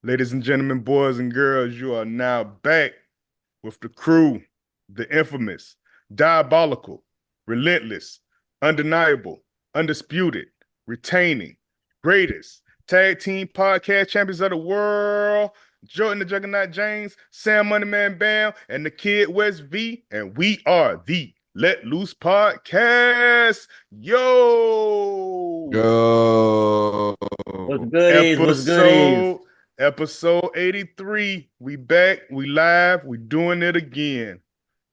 Ladies and gentlemen, boys and girls, you are now back with the crew, the infamous, diabolical, relentless, undeniable, undisputed, retaining, greatest tag team podcast champions of the world. Jordan the Juggernaut James, Sam Moneyman Bam, and the Kid West V, and we are the Let Loose Podcast. Yo! Go. What's goodies? What's goodies? Episode episode 83. We back, we live, we doing it again.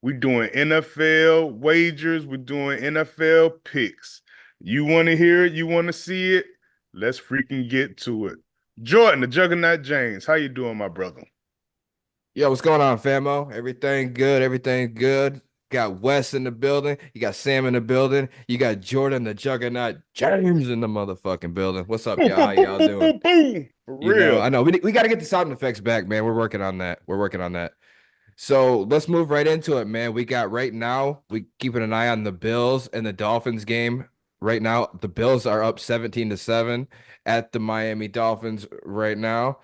We doing NFL wagers, we doing NFL picks. You want to hear it, you want to see it? Let's freaking get to it. Jordan, the Juggernaut James, how you doing, my brother? Yo, what's going on, famo? Everything good, everything good. Got Wes in the building. You got Sam in the building. You got Jordan, the Juggernaut James in the motherfucking building. What's up, Boom, y'all? boom, How boom, y'all boom, boom, doing? boom, boom. For real. I know we got to get the sound effects back, man. We're working on that. We're working on that. So let's move right into it, man. We got right now, we keeping an eye on the Bills and the Dolphins game. Right now, the Bills are up 17-7 at the Miami Dolphins right now.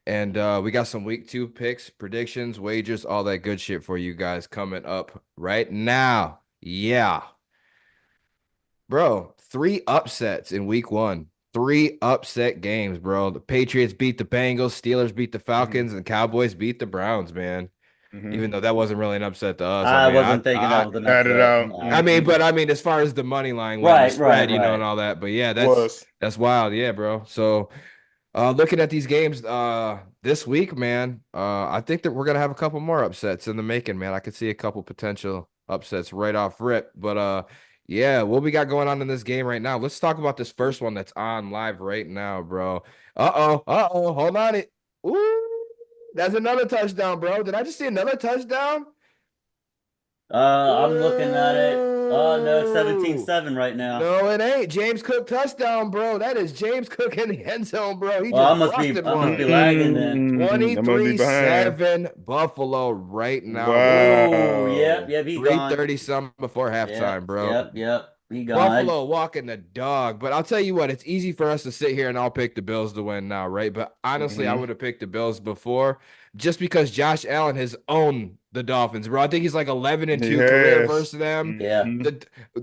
And we got some week 2 picks, predictions, wagers, all that good shit for you guys coming up right now. Yeah. Bro, 3 upsets in week 1. 3 upset games, bro. The Patriots beat the Bengals, Steelers beat the Falcons, and Cowboys beat the Browns, man. Mm-hmm. Even though that wasn't really an upset to us. I I mean, wasn't thinking that was an Got it upset. out. Nah. I mean, Mm-hmm. but I mean, as far as the money line went, the Right, right, spread, and right. all that. But yeah, Was. that's wild, yeah, bro. So, looking at these games, this week, man, I think that we're gonna have a couple more upsets in the making, man. I could see a couple potential upsets right off rip. But yeah, what we got going on in this game right now? Let's talk about this first one that's on live right now, bro. Hold on it. Ooh, that's another touchdown, bro. Did I just see another touchdown? I'm looking at it. Oh no, it's Whoa. 17-7 right now. No, it ain't. James Cook touchdown, bro. That is James Cook in the end zone, bro. He Well, I just must be busted I must be one. lagging then. I must be behind. 23-7 Buffalo right now, bro. Oh, yep, Wow. yep, he gone. 3:30 something before halftime, Yep, bro. yep, yep. He gone. Buffalo walking the dog. But I'll tell you what, it's easy for us to sit here and I'll pick the Bills to win now, right? But honestly, I Mm-hmm. would have picked the Bills before just because Josh Allen has owned the Dolphins, bro. I think he's like 11 and He 2 career has. versus them. Yeah. Mm-hmm.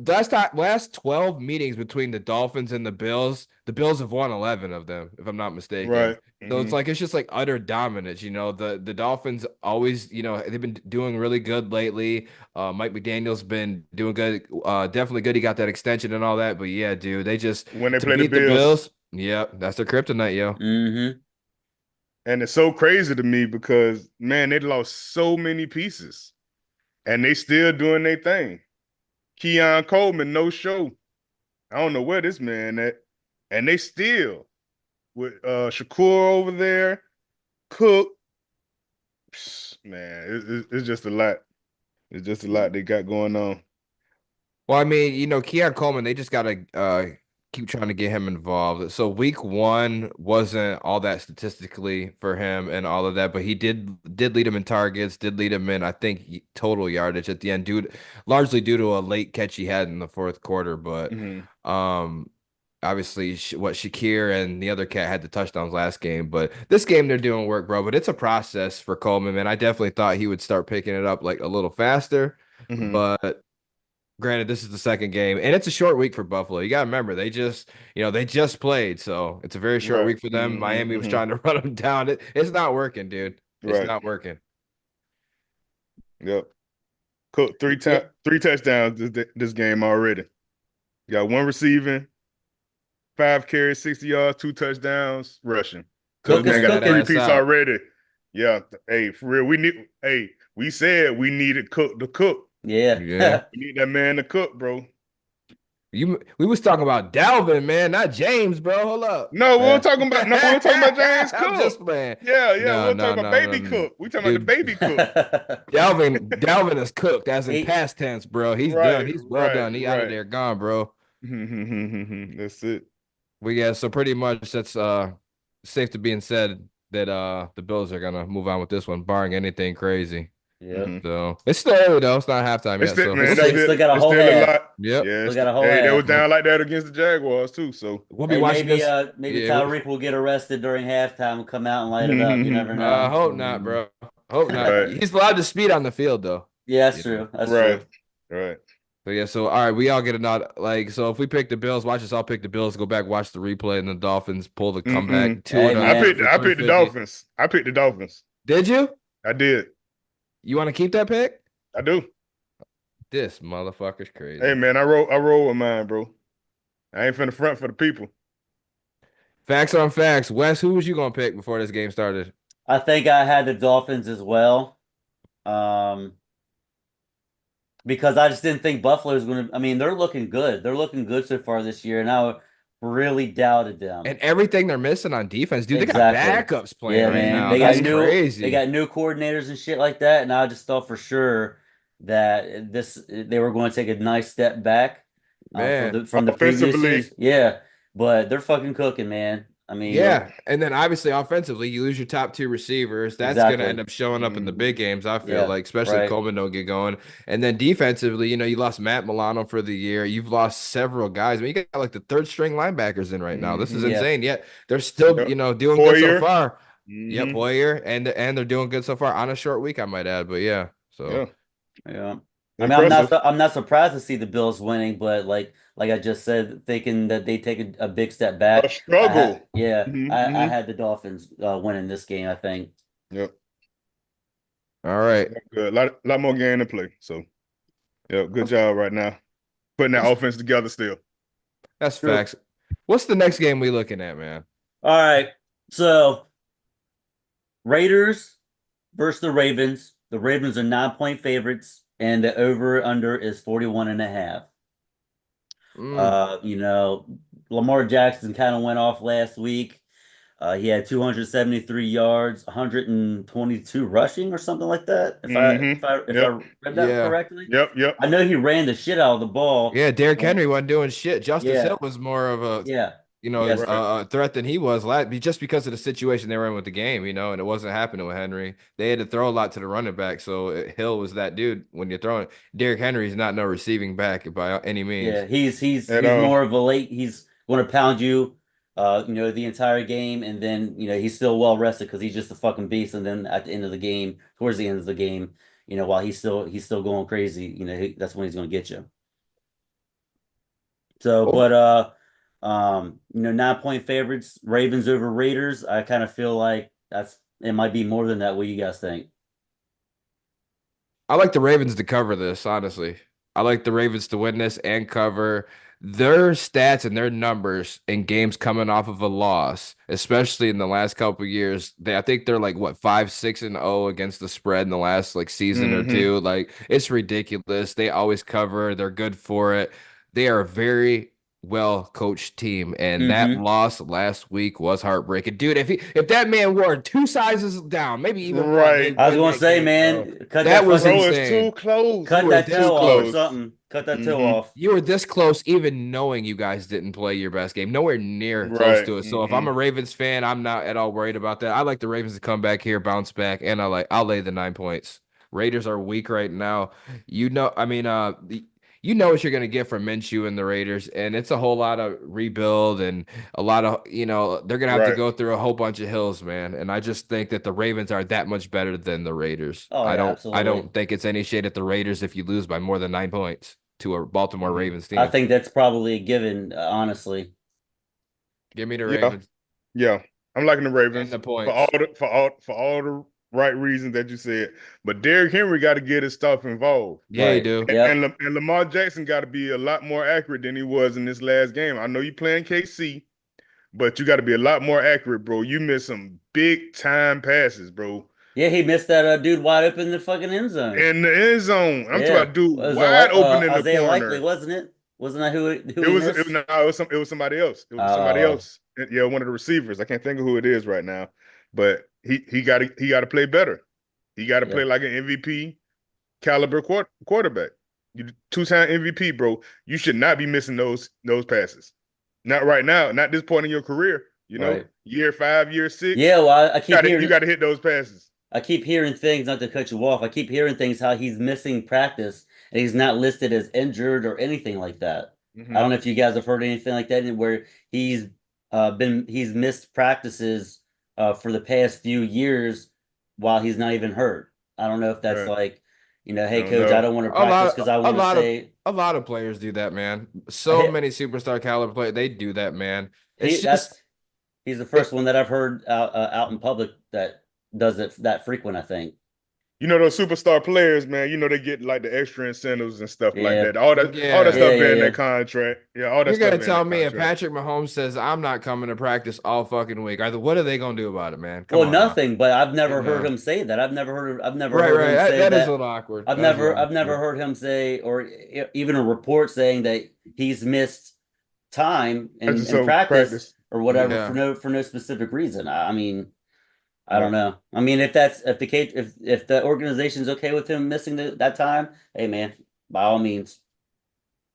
The last 12 meetings between the Dolphins and the Bills have won 11 of them, if I'm not mistaken. Right. So Mm-hmm. it's just like utter dominance, The Dolphins always, they've been doing really good lately. Mike McDaniel's been doing good, definitely good. He got that extension and all that. But yeah, dude, they just When they to play the beat the Bills. Bills. Yep, that's their kryptonite, yo. Mm-hmm. And it's so crazy to me because, man, they lost so many pieces and they still doing their thing. Keon Coleman, no show. I don't know where this man at. And they still with Shakur over there, Cook. Man, it's just a lot. It's just a lot they got going on. Well, I mean, Keon Coleman, they just gotta keep trying to get him involved. So week 1 wasn't all that statistically for him and all of that, but he did lead him in targets, did lead him in, I think, total yardage at the end, largely due to a late catch he had in the fourth quarter. But Mm-hmm. obviously, Shakir and the other cat had the touchdowns last game, but this game they're doing work, bro. But it's a process for Coleman, man. I definitely thought he would start picking it up like a little faster, Mm-hmm. but. Granted, this is the second game, and it's a short week for Buffalo. You got to remember, they just played, so it's a very short Right. week for them. Miami was Mm-hmm. trying to run them down. It's not working, dude. It's Right. not working. Yep. Cook Yeah. three touchdowns this game already. Got one receiving, 5 carries, 60 yards, 2 touchdowns, rushing. So Cook this is man got a that cooking. ass three-piece out. already. Yeah. Hey, for real, we said we needed Cook to cook. Yeah, Yeah. We need that man to cook, bro. we was talking about Dalvin, man, not James, bro. Hold up. No, we were Yeah. talking about James I'm Cook. just playing. Yeah, we No, were no, talking about no, no, baby no. Cook. We talking about the Dude, baby Cook. Dalvin is cooked, as in He past tense, bro. He's done. Right, He's well right, done. He out of right. there, gone, bro. That's it. Well, yeah, so pretty much that's safe to being said that the Bills are gonna move on with this one, barring anything crazy. Yep. So it's still early though. It's not halftime It's yet. still, So man, Still got a it's whole still a half. lot. yep. Yeah, Still got a whole hey, they half. was down like that against the Jaguars too. So We'll be Hey, watching maybe this. maybe Yeah, Tyreek will get arrested during halftime and come out and light it up. You never know. hope not, bro. Hope not. right, He's allowed to speed on the field though. Yeah, that's You know. true. That's right, true. right. So yeah, so all right, we all get a nod. Like, so if we pick the Bills, watch us all pick the Bills, go back, watch the replay, and the Dolphins pull the comeback two Hey, and man. for I picked the 350. Dolphins. I picked the Dolphins. Did you? I did. You want to keep that pick? I do. This motherfucker's crazy. Hey man, I roll with mine, bro. I ain't finna front for the people. Facts on facts. Wes, who was you gonna pick before this game started? I think I had the Dolphins as well. Because I just didn't think Buffalo was going to. I mean, they're looking good. They're looking good so far this year, and I really doubted them. And everything they're missing on defense, dude. Exactly. They got backups playing Yeah, right man. now. They That's got new. crazy. They got new coordinators and shit like that, and I just thought for sure that they were going to take a nice step back Man, from the previous offensively. years. Yeah, but they're fucking cooking, man. I mean, yeah, and then obviously offensively, you lose your top two receivers. That's Exactly. going to end up showing up in the big games. I feel Yeah, like, especially if right. Coleman don't get going. And then defensively, you know, you lost Matt Milano for the year. You've lost several guys. I mean, you got like the third string linebackers in right now. This is Yeah. insane. Yet they're still, Yep. you know, doing good so Poyer. far. Yep, Poyer, and they're doing good so far on a short week, I might add. But yeah, so Yeah. I mean, Impressive. I'm not surprised to see the Bills winning, but like I just said, thinking that they take a big step back. A struggle. I had the Dolphins winning this game, I think. Yep. all right. Good. Lot more game to play. So, yeah, good job right now. Putting that offense together still. That's facts. What's the next game we looking at, man? All right. So Raiders versus the Ravens. The Ravens are 9-point favorites, and the over/under is 41.5. You know, Lamar Jackson kind of went off last week. He had 273 yards, 122 rushing or something like that. If I read that correctly. Yep. I know he ran the shit out of the ball. Yeah, Derrick Henry wasn't doing shit. Justice Yeah. Hill was more of a you know, Yes. a threat than he was just because of the situation they were in with the game, you know, and it wasn't happening with Henry. They had to throw a lot to the running back, so Hill was that dude when you're throwing. Derrick Henry's not no receiving back by any means. Yeah, he's more of a late. He's going to pound you, you know, the entire game, and then you know he's still well rested because he's just a fucking beast. And then at the end of the game, towards the end of the game, you know, while he's still going crazy, you know, that's when he's going to get you. So, but you know, 9-point favorites, Ravens over Raiders. I kind of feel like it might be more than that. What do you guys think? I like the Ravens to cover this, honestly. I like the Ravens to win this and cover. Their stats and their numbers in games coming off of a loss, especially in the last couple of years, I think they're like what 5-6-0 against the spread in the last like season or two. Like it's ridiculous. They always cover. They're good for it. They are a very well coached team, and that loss last week was heartbreaking, dude. If that man wore 2 sizes down, maybe even Right. I was gonna say, man, cut that was Bro, insane. it's too close. Cut that toe off or something. Cut that toe off. You were this close, even knowing you guys didn't play your best game. Nowhere near close to it. So if I'm a Ravens fan, I'm not at all worried about that. I like the Ravens to come back here, bounce back, and I'll lay the 9 points. Raiders are weak right now. You know, I mean, you know what you're going to get from Minshew and the Raiders, and it's a whole lot of rebuild and a lot of, you know, they're going to have to go through a whole bunch of hills, man. And I just think that the Ravens are that much better than the Raiders. Oh, I absolutely. don't think it's any shade at the Raiders if you lose by more than 9 points to a Baltimore Ravens team. I think that's probably a given, honestly. Give me the Ravens. Yeah. I'm liking the Ravens and the points. for all the right reasons that you said. But Derrick Henry got to get his stuff involved. Yeah, you do. And Lamar Jackson got to be a lot more accurate than he was in this last game. I know you playing KC, but you got to be a lot more accurate, bro. You missed some big time passes, bro. Yeah, he missed that dude wide open in the fucking end zone. In the end zone. I'm talking about dude wide open in the Isaiah corner. Likely, wasn't it? Wasn't that who it was somebody else. It was somebody else. Yeah, one of the receivers. I can't think of who it is right now. But he got to play better. He got to play like an MVP caliber quarterback. You 2-time MVP, bro. You should not be missing those passes. Not right now. Not this point in your career. You know, year 5, year 6. Yeah, well, I keep hearing you got to hit those passes. I keep hearing things, not to cut you off. I keep hearing things how he's missing practice and he's not listed as injured or anything like that. I Mm-hmm. don't know if you guys have heard anything like that, where he's missed practices for the past few years while he's not even hurt. I don't know if that's Right. like, I hey don't coach, I know. don't want to A practice lot, because I a want to lot of, say a lot of players do that, man. I So hit many superstar caliber players, they do that, man. he It's just, that's he's the first it, one that I've heard out in public that does it that frequent, I think. Those superstar players, man. They get like the extra incentives and stuff like Yeah. that. All that yeah. Yeah, stuff yeah, being in their yeah. contract. Yeah, all that You're stuff gonna being in their tell me if contract. Patrick Mahomes says I'm not coming to practice all fucking week, what are they gonna do about it, man? Come Well, on now. nothing, but I've You never heard know. him say that. I've never Right, heard right. him say That is a that. little awkward. That is a little I've never awkward. heard him say, or even a report saying that he's missed time That's just in so practice practice. or Mhm. whatever Yeah. for no specific reason. I mean, I don't Right. know. I mean, if the case if the organization's okay with him missing that time, hey man, by all means.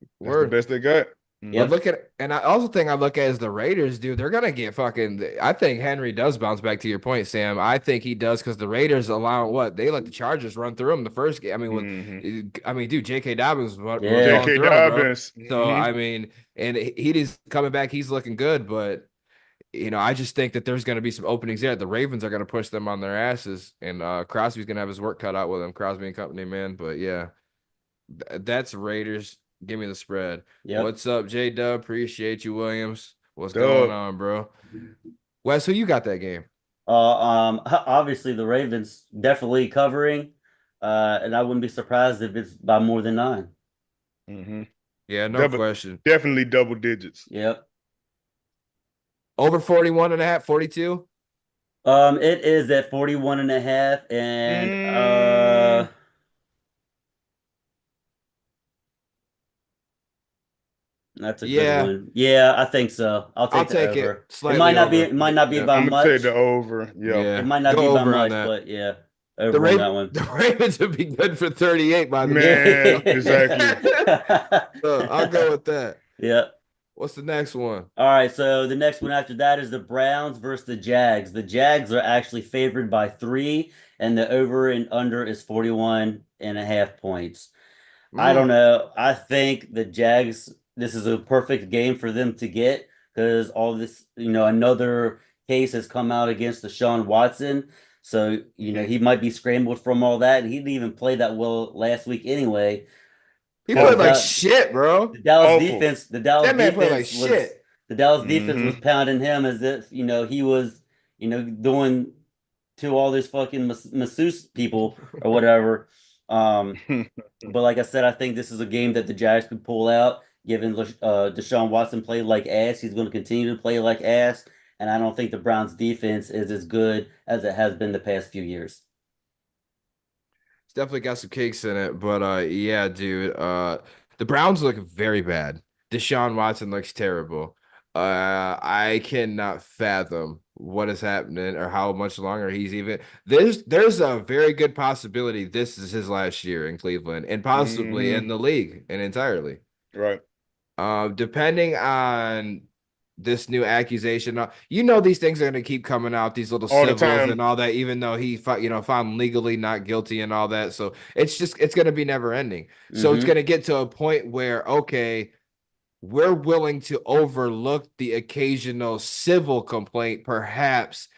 That's the Word. best they got. But Mhm. Yep. look at, and I also think I look at is the Raiders, dude. They're gonna get fucking. I think Henry does bounce back to your point, Sam. I think he does because the Raiders allow what they let the Chargers run through them the first game. Mhm. I mean, dude, J.K. Dobbins was Yeah. going J.K. through him, bro. Dobbins. So Hmm. I mean, and he's coming back. He's looking good, but I just think that there's gonna be some openings there. The Ravens are gonna push them on their asses, and Crosby's gonna have his work cut out with him. Crosby and company, man. But yeah. That's Raiders. Give me the spread. Yep. What's up, J Dub? Appreciate you, Williams. What's going Dub. on, bro? Wes, who you got that game? Obviously the Ravens definitely covering, and I wouldn't be surprised if it's by more than 9. Hmm. Yeah, no Double, question. definitely double digits. Yep. Over 41.5, 42? It is at 41 and a half, and Mm, that's a good Yeah, one. Yeah, I think so. I'll I'll take the take it over. slightly over. It might not be Yeah, by I'm gonna take the much. over. Yeah. It yeah. might not Go be by over on much, that. but yeah, over on that one. The Ravens would be good for 38 by the game. Man, exactly. So I'll go with that. Yeah. What's the next one? All right, so the next one after that is the Browns versus the Jags. The Jags are actually favored by 3, and the over and under is 41 and a half points. I don't Mm. know. I think the Jags, this is a perfect game for them to get because all this, another case has come out against Deshaun Watson. So, Mhm. he might be scrambled from all that. And he didn't even play that well last week anyway. He played Turns like Awful. out shit, bro. Awful. That man played like shit. The Dallas defense was Hmm. pounding him as if, he was, doing to all these fucking masseuse people or whatever. Um, but like I said, I think this is a game that the Jags could pull out. Given Deshaun Watson played like ass, he's going to continue to play like ass, and I don't think the Browns' defense is as good as it has been the past few years. It's definitely got some cakes in it, but yeah, dude. The Browns look very bad. Deshaun Watson looks terrible. I cannot fathom what is happening or how much longer he's even. There's a very good possibility this is his last year in Cleveland and possibly Hmm. in the league and entirely. Right. Depending on this new accusation, these things are going to keep coming out, these little All the civils time. and all that, even though he found legally not guilty and all that. So it's going to be never ending. So it's Mm-hmm. going to get to a point where, okay, we're willing to overlook the occasional civil complaint, perhaps,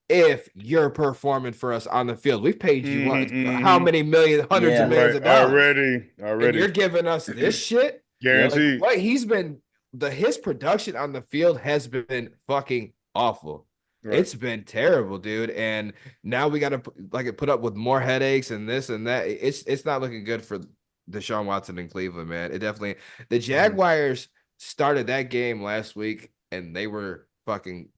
if you're performing for us on the field. We've paid you what, how Hmm. many million, hundreds of Yeah. millions Right. of dollars, and you're Already. giving us this shit? Yep. Like Guaranteed. what his production on the field has been fucking awful. Right. It's been terrible, dude. And now we got to put up with more headaches and this and that. It's not looking good for Deshaun Watson in Cleveland, man. It definitely. The Hmm. Jaguars started that game last week and they were fucking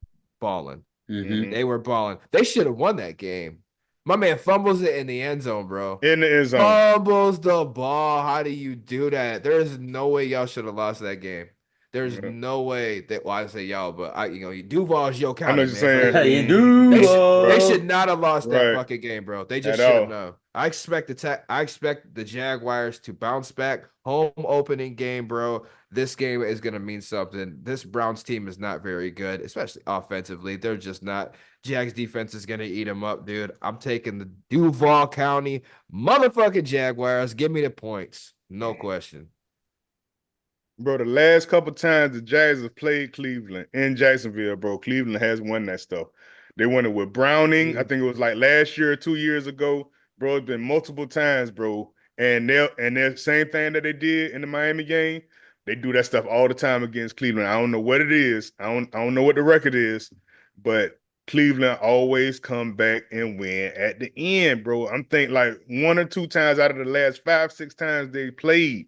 balling. Mm-hmm. Hmm. They were balling. They should have won that game. My man fumbles it in the end zone, bro. In the end zone. Fumbles the ball. How do you do that? There is no way y'all should have lost that game. There's no way that. Well, I say y'all, but Duval's Yo I know County, what you're man. For saying. real. You Mhm. They do. should not have lost that Right. fucking game, bro. They just At shouldn't all. have. I expect the Jaguars to bounce back. Home opening game, bro. This game is gonna mean something. This Browns team is not very good, especially offensively. They're just not. Jags defense is gonna eat them up, dude. I'm taking the Duval County motherfucking Jaguars. Give me the points, no question. Bro, the last couple times the Jags have played Cleveland in Jacksonville, bro, Cleveland has won that stuff. They won it with Browning. I think it was like last year or 2 years ago. Bro, it's been multiple times, bro. And they're same thing that they did in the Miami game. They do that stuff all the time against Cleveland. I don't know what it is. I don't know what the record is, but Cleveland always come back and win at the end, bro. I'm thinking like 1 or 2 times out of the last 5, 6 times they played,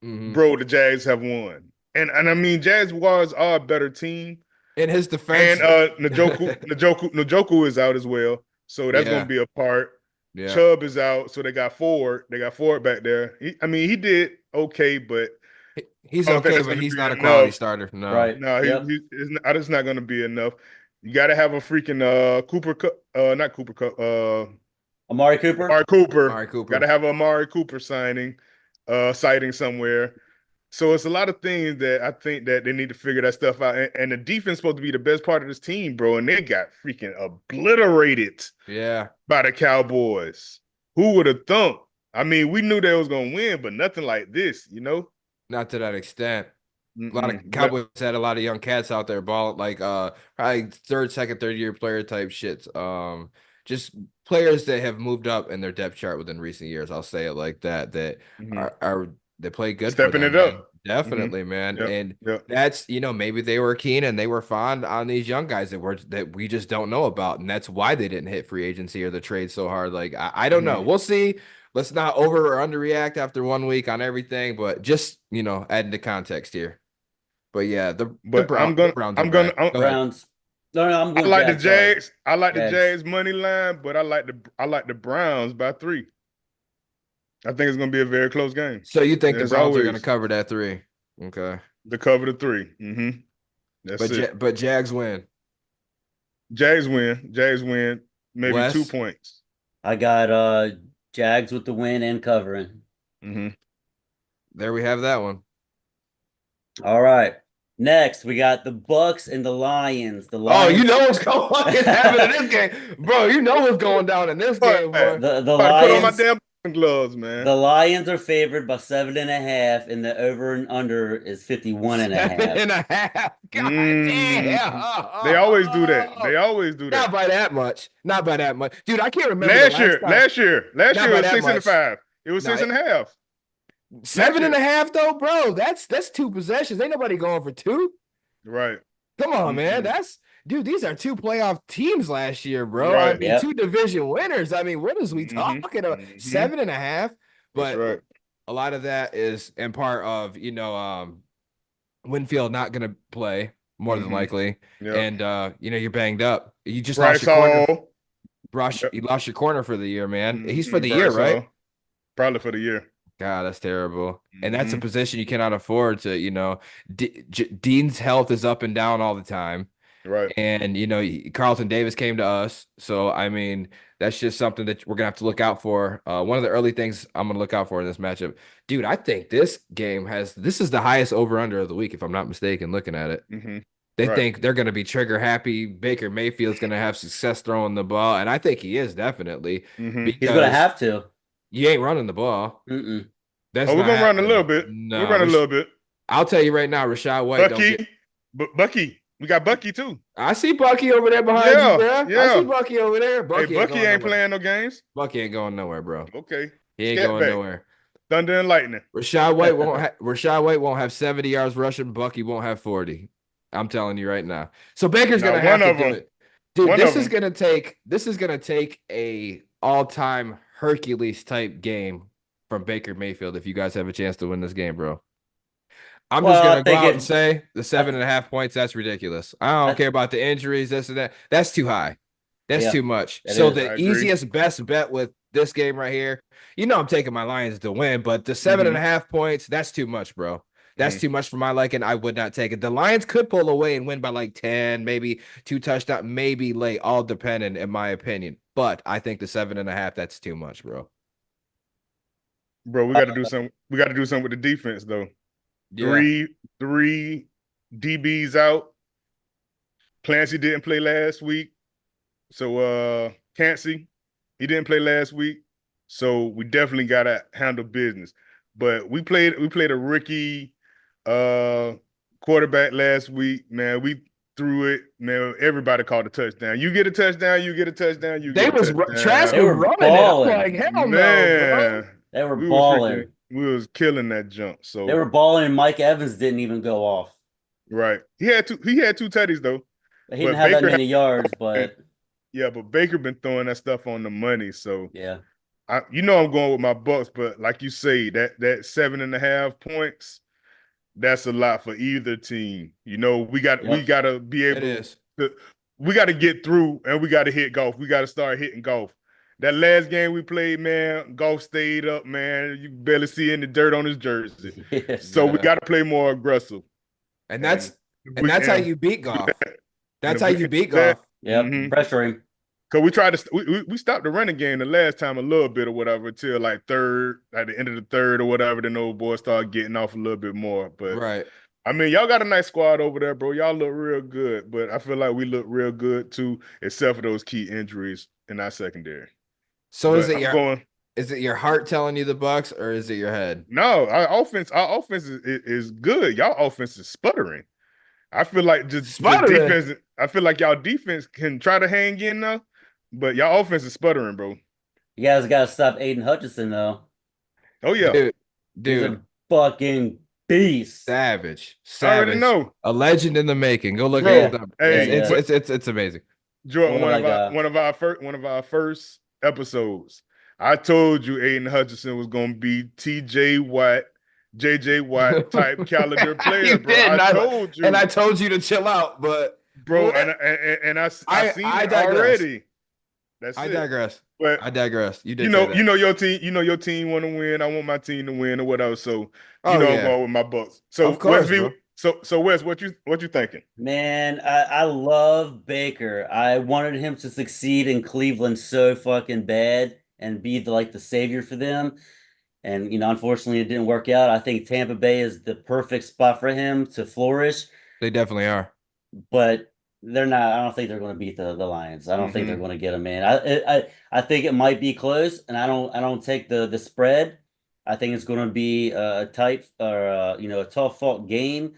bro, the Jags have won. And I mean, Jaguars are a better team. In his defense, And Njoku is out as well. So that's gonna yeah, be a part. yeah. Chubb is out, so they got Ford. They got Ford back there. He did okay, but He's I don't think okay, that's but gonna he's be not a quality enough. starter. No. Right. No, Yep. it's not gonna be enough. You got to have a freaking Cooper Cup, not Cooper Cup, Amari Cooper. Amari Cooper. Amari Got Cooper. to have a Amari Cooper sighting somewhere. So it's a lot of things that I think that they need to figure that stuff out. And the defense is supposed to be the best part of this team, bro. And they got freaking obliterated Yeah. by the Cowboys. Who would have thunk? I mean, we knew they was gonna win, but nothing like this, you know? Not to that extent. A lot of Mm-mm. Cowboys had a lot of young cats out there ball like probably third year player type shits. Just players that have moved up in their depth chart within recent years. I'll say it like that. That are they play good for Stepping them, it man. up. Definitely, man. Yep. And Yep. that's maybe they were keen and they were fond on these young guys that we just don't know about, and that's why they didn't hit free agency or the trade so hard. Like I don't know. We'll see. Let's not over or underreact after 1 week on everything, but just adding the context here. But yeah, the Browns are back. Go ahead. Browns. No, I'm I going like the Jags. Sorry. Jags. I like the Jags. Jags money line, but I like the Browns by 3. I think it's gonna be a very close game. So you think the As Browns are going to always, cover that 3? Okay. to cover the 3. That's it. But Jags win. Jags win. Jags win. Maybe Wes? 2 points. I got Jags with the win and covering. There we have that one. All right. Next, we got the Bucks and the Lions. The Lions. Oh, you know what's going happening in this game, bro. You know what's going down in this game, boy. The Put on my Lions. damn gloves, man. The Lions are favored by 7.5, and the over and under is 51.5. 7.5. God damn. They always do that. They always do that. Not by that much. Not by that much, dude. I can't remember Last year it was by that 6.5. It was 6.5. 7.5 though, bro. That's 2 possessions. Ain't nobody going for 2. Right. Come on, man. Dude, these are 2 playoff teams last year, bro. Right. I mean, 2 division winners. I mean, what is we talking about? 7.5. But right. a lot of that is in part of, Winfield not gonna play more than likely. Yep. And you're banged up. You just Bryce lost your Hall. corner. You lost your corner for the year, man. He's for the Bryce year, right? Hall. Probably for the year. God, that's terrible. And that's a position you cannot afford to, Dean's health is up and down all the time. Right. And, Carlton Davis came to us. So, I mean, that's just something that we're going to have to look out for. One of the early things I'm going to look out for in this matchup. Dude, I think this game this is the highest over-under of the week, if I'm not mistaken, looking at it. They think they're going to be trigger happy. Baker Mayfield's going to have success throwing the ball. And I think he is definitely. He's going to have to. You ain't running the ball. Mm-mm. That's we're gonna run a little bit. No, we're running a little bit. I'll tell you right now, Rashad White. Bucky. We got Bucky too. I see Bucky over there behind you, bro. Yeah. I see Bucky over there. Bucky ain't playing no games. Bucky ain't going nowhere, bro. Okay. He ain't going nowhere. Thunder and lightning. Rashad White won't have 70 yards rushing. Bucky won't have 40. I'm telling you right now. So Baker's gonna have to do it. Dude, this is gonna take a all-time Hercules type game from Baker Mayfield if you guys have a chance to win this game, bro. I'm just gonna go out and say the 7.5 points. That's ridiculous. I don't care about the injuries, this and that. That's too high. That's too much. So the easiest best bet with this game right here, I'm taking my Lions to win, but the 7.5 points, that's too much, bro. That's too much for my liking. I would not take it. The Lions could pull away and win by like 10, maybe 2 touchdowns, maybe late, all dependent, in my opinion. But I think the 7.5, that's too much, bro. Bro, we got to do something. We got to do something with the defense, though. Yeah. Three DBs out. Clancy didn't play last week. So Cansey, he didn't play last week. So we definitely gotta handle business. But we played a rookie quarterback last week. Man, we threw it. Man, everybody called a touchdown. You get a touchdown, you get a touchdown, you get a Trask touchdown. was running balling. it. I'm like, hell Man, no, bro. They were balling. We was killing that jump. So They were balling, and Mike Evans didn't even go off. right. He had two tutties though. He didn't have that many yards, but yeah, but Baker been throwing that stuff on the money. So yeah. I'm going with my Bucks, but like you say, that 7.5 points, that's a lot for either team. We gotta be able to, we gotta get through and we gotta hit golf. We gotta start hitting golf. That last game we played, man, golf stayed up, man. You barely see any dirt on his jersey. So we gotta play more aggressive. And that's how you beat golf. That's how you beat golf. Yep, pressure him. Because we tried to we stopped the running game the last time a little bit or whatever until like third, at the end of the third or whatever, then old boys started getting off a little bit more. But right. I mean, y'all got a nice squad over there, bro. Y'all look real good, but I feel like we look real good too, except for those key injuries in our secondary. So is it your heart telling you the Bucks, or is it your head? No, our offense is good. Y'all offense is sputtering. I feel like just defense. I feel like y'all defense can try to hang in now, but y'all offense is sputtering, bro. You guys got to stop Aiden Hutchinson, though. Oh yeah, dude, he's a fucking beast. Savage. I already know. A legend in the making. Go look at it. It's amazing. Jordan, one of our first episodes, I told you Aiden Hutchinson was gonna be TJ Watt, JJ Watt type caliber player, bro. I told you, and I told you to chill out, but bro, and I seen it already. I digress. But I digress. You did. You know your team. You know your team want to win. I want my team to win or whatever. So I'm going with my Bucks. So of course, bro. So Wes, what you thinking? Man, I love Baker. I wanted him to succeed in Cleveland so fucking bad and be the savior for them. And unfortunately, it didn't work out. I think Tampa Bay is the perfect spot for him to flourish. They definitely are, but they're not. I don't think they're going to beat the Lions. I don't think they're going to get them in. I think it might be close, and I don't take the spread. I think it's going to be a tight or a tough fought game.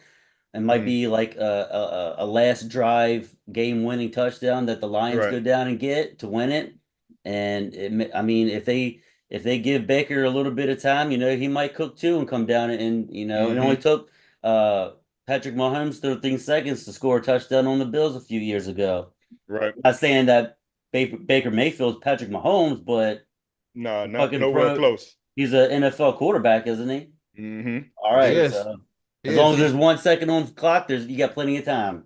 It might be like a last drive game winning touchdown that the Lions go down and get to win it. And if they give Baker a little bit of time, he might cook too and come down and it only took Patrick Mahomes 13 seconds to score a touchdown on the Bills a few years ago. Right. I'm not saying that Baker Mayfield's Patrick Mahomes, but nowhere close. He's an NFL quarterback, isn't he? Mm-hmm. All right. So as long as there's 1 second on the clock, you got plenty of time.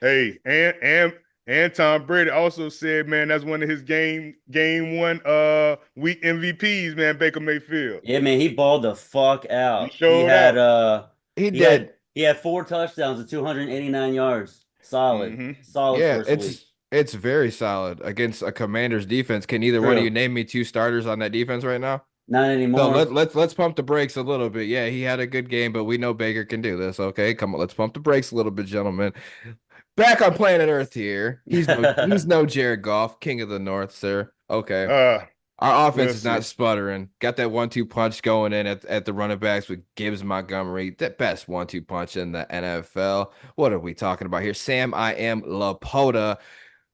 Hey, and Tom Brady also said, man, that's one of his game 1 week MVPs, man, Baker Mayfield. Yeah, man, he balled the fuck out. He showed out. He did. He had 4 touchdowns and 289 yards. Solid. Solid first week. It's very solid against a Commanders defense. Can either one of you name me 2 starters on that defense right now? Not anymore. So let's pump the brakes a little bit. Yeah, he had a good game, but we know Baker can do this. Okay, come on, let's pump the brakes a little bit, gentlemen. Back on planet Earth here. He's no Jared Goff, king of the North, sir. Okay. Our offense is not sputtering. Got that 1-2 punch going in at the running backs with Gibbs, Montgomery, the best 1-2 punch in the NFL. What are we talking about here? Sam I am Laporta.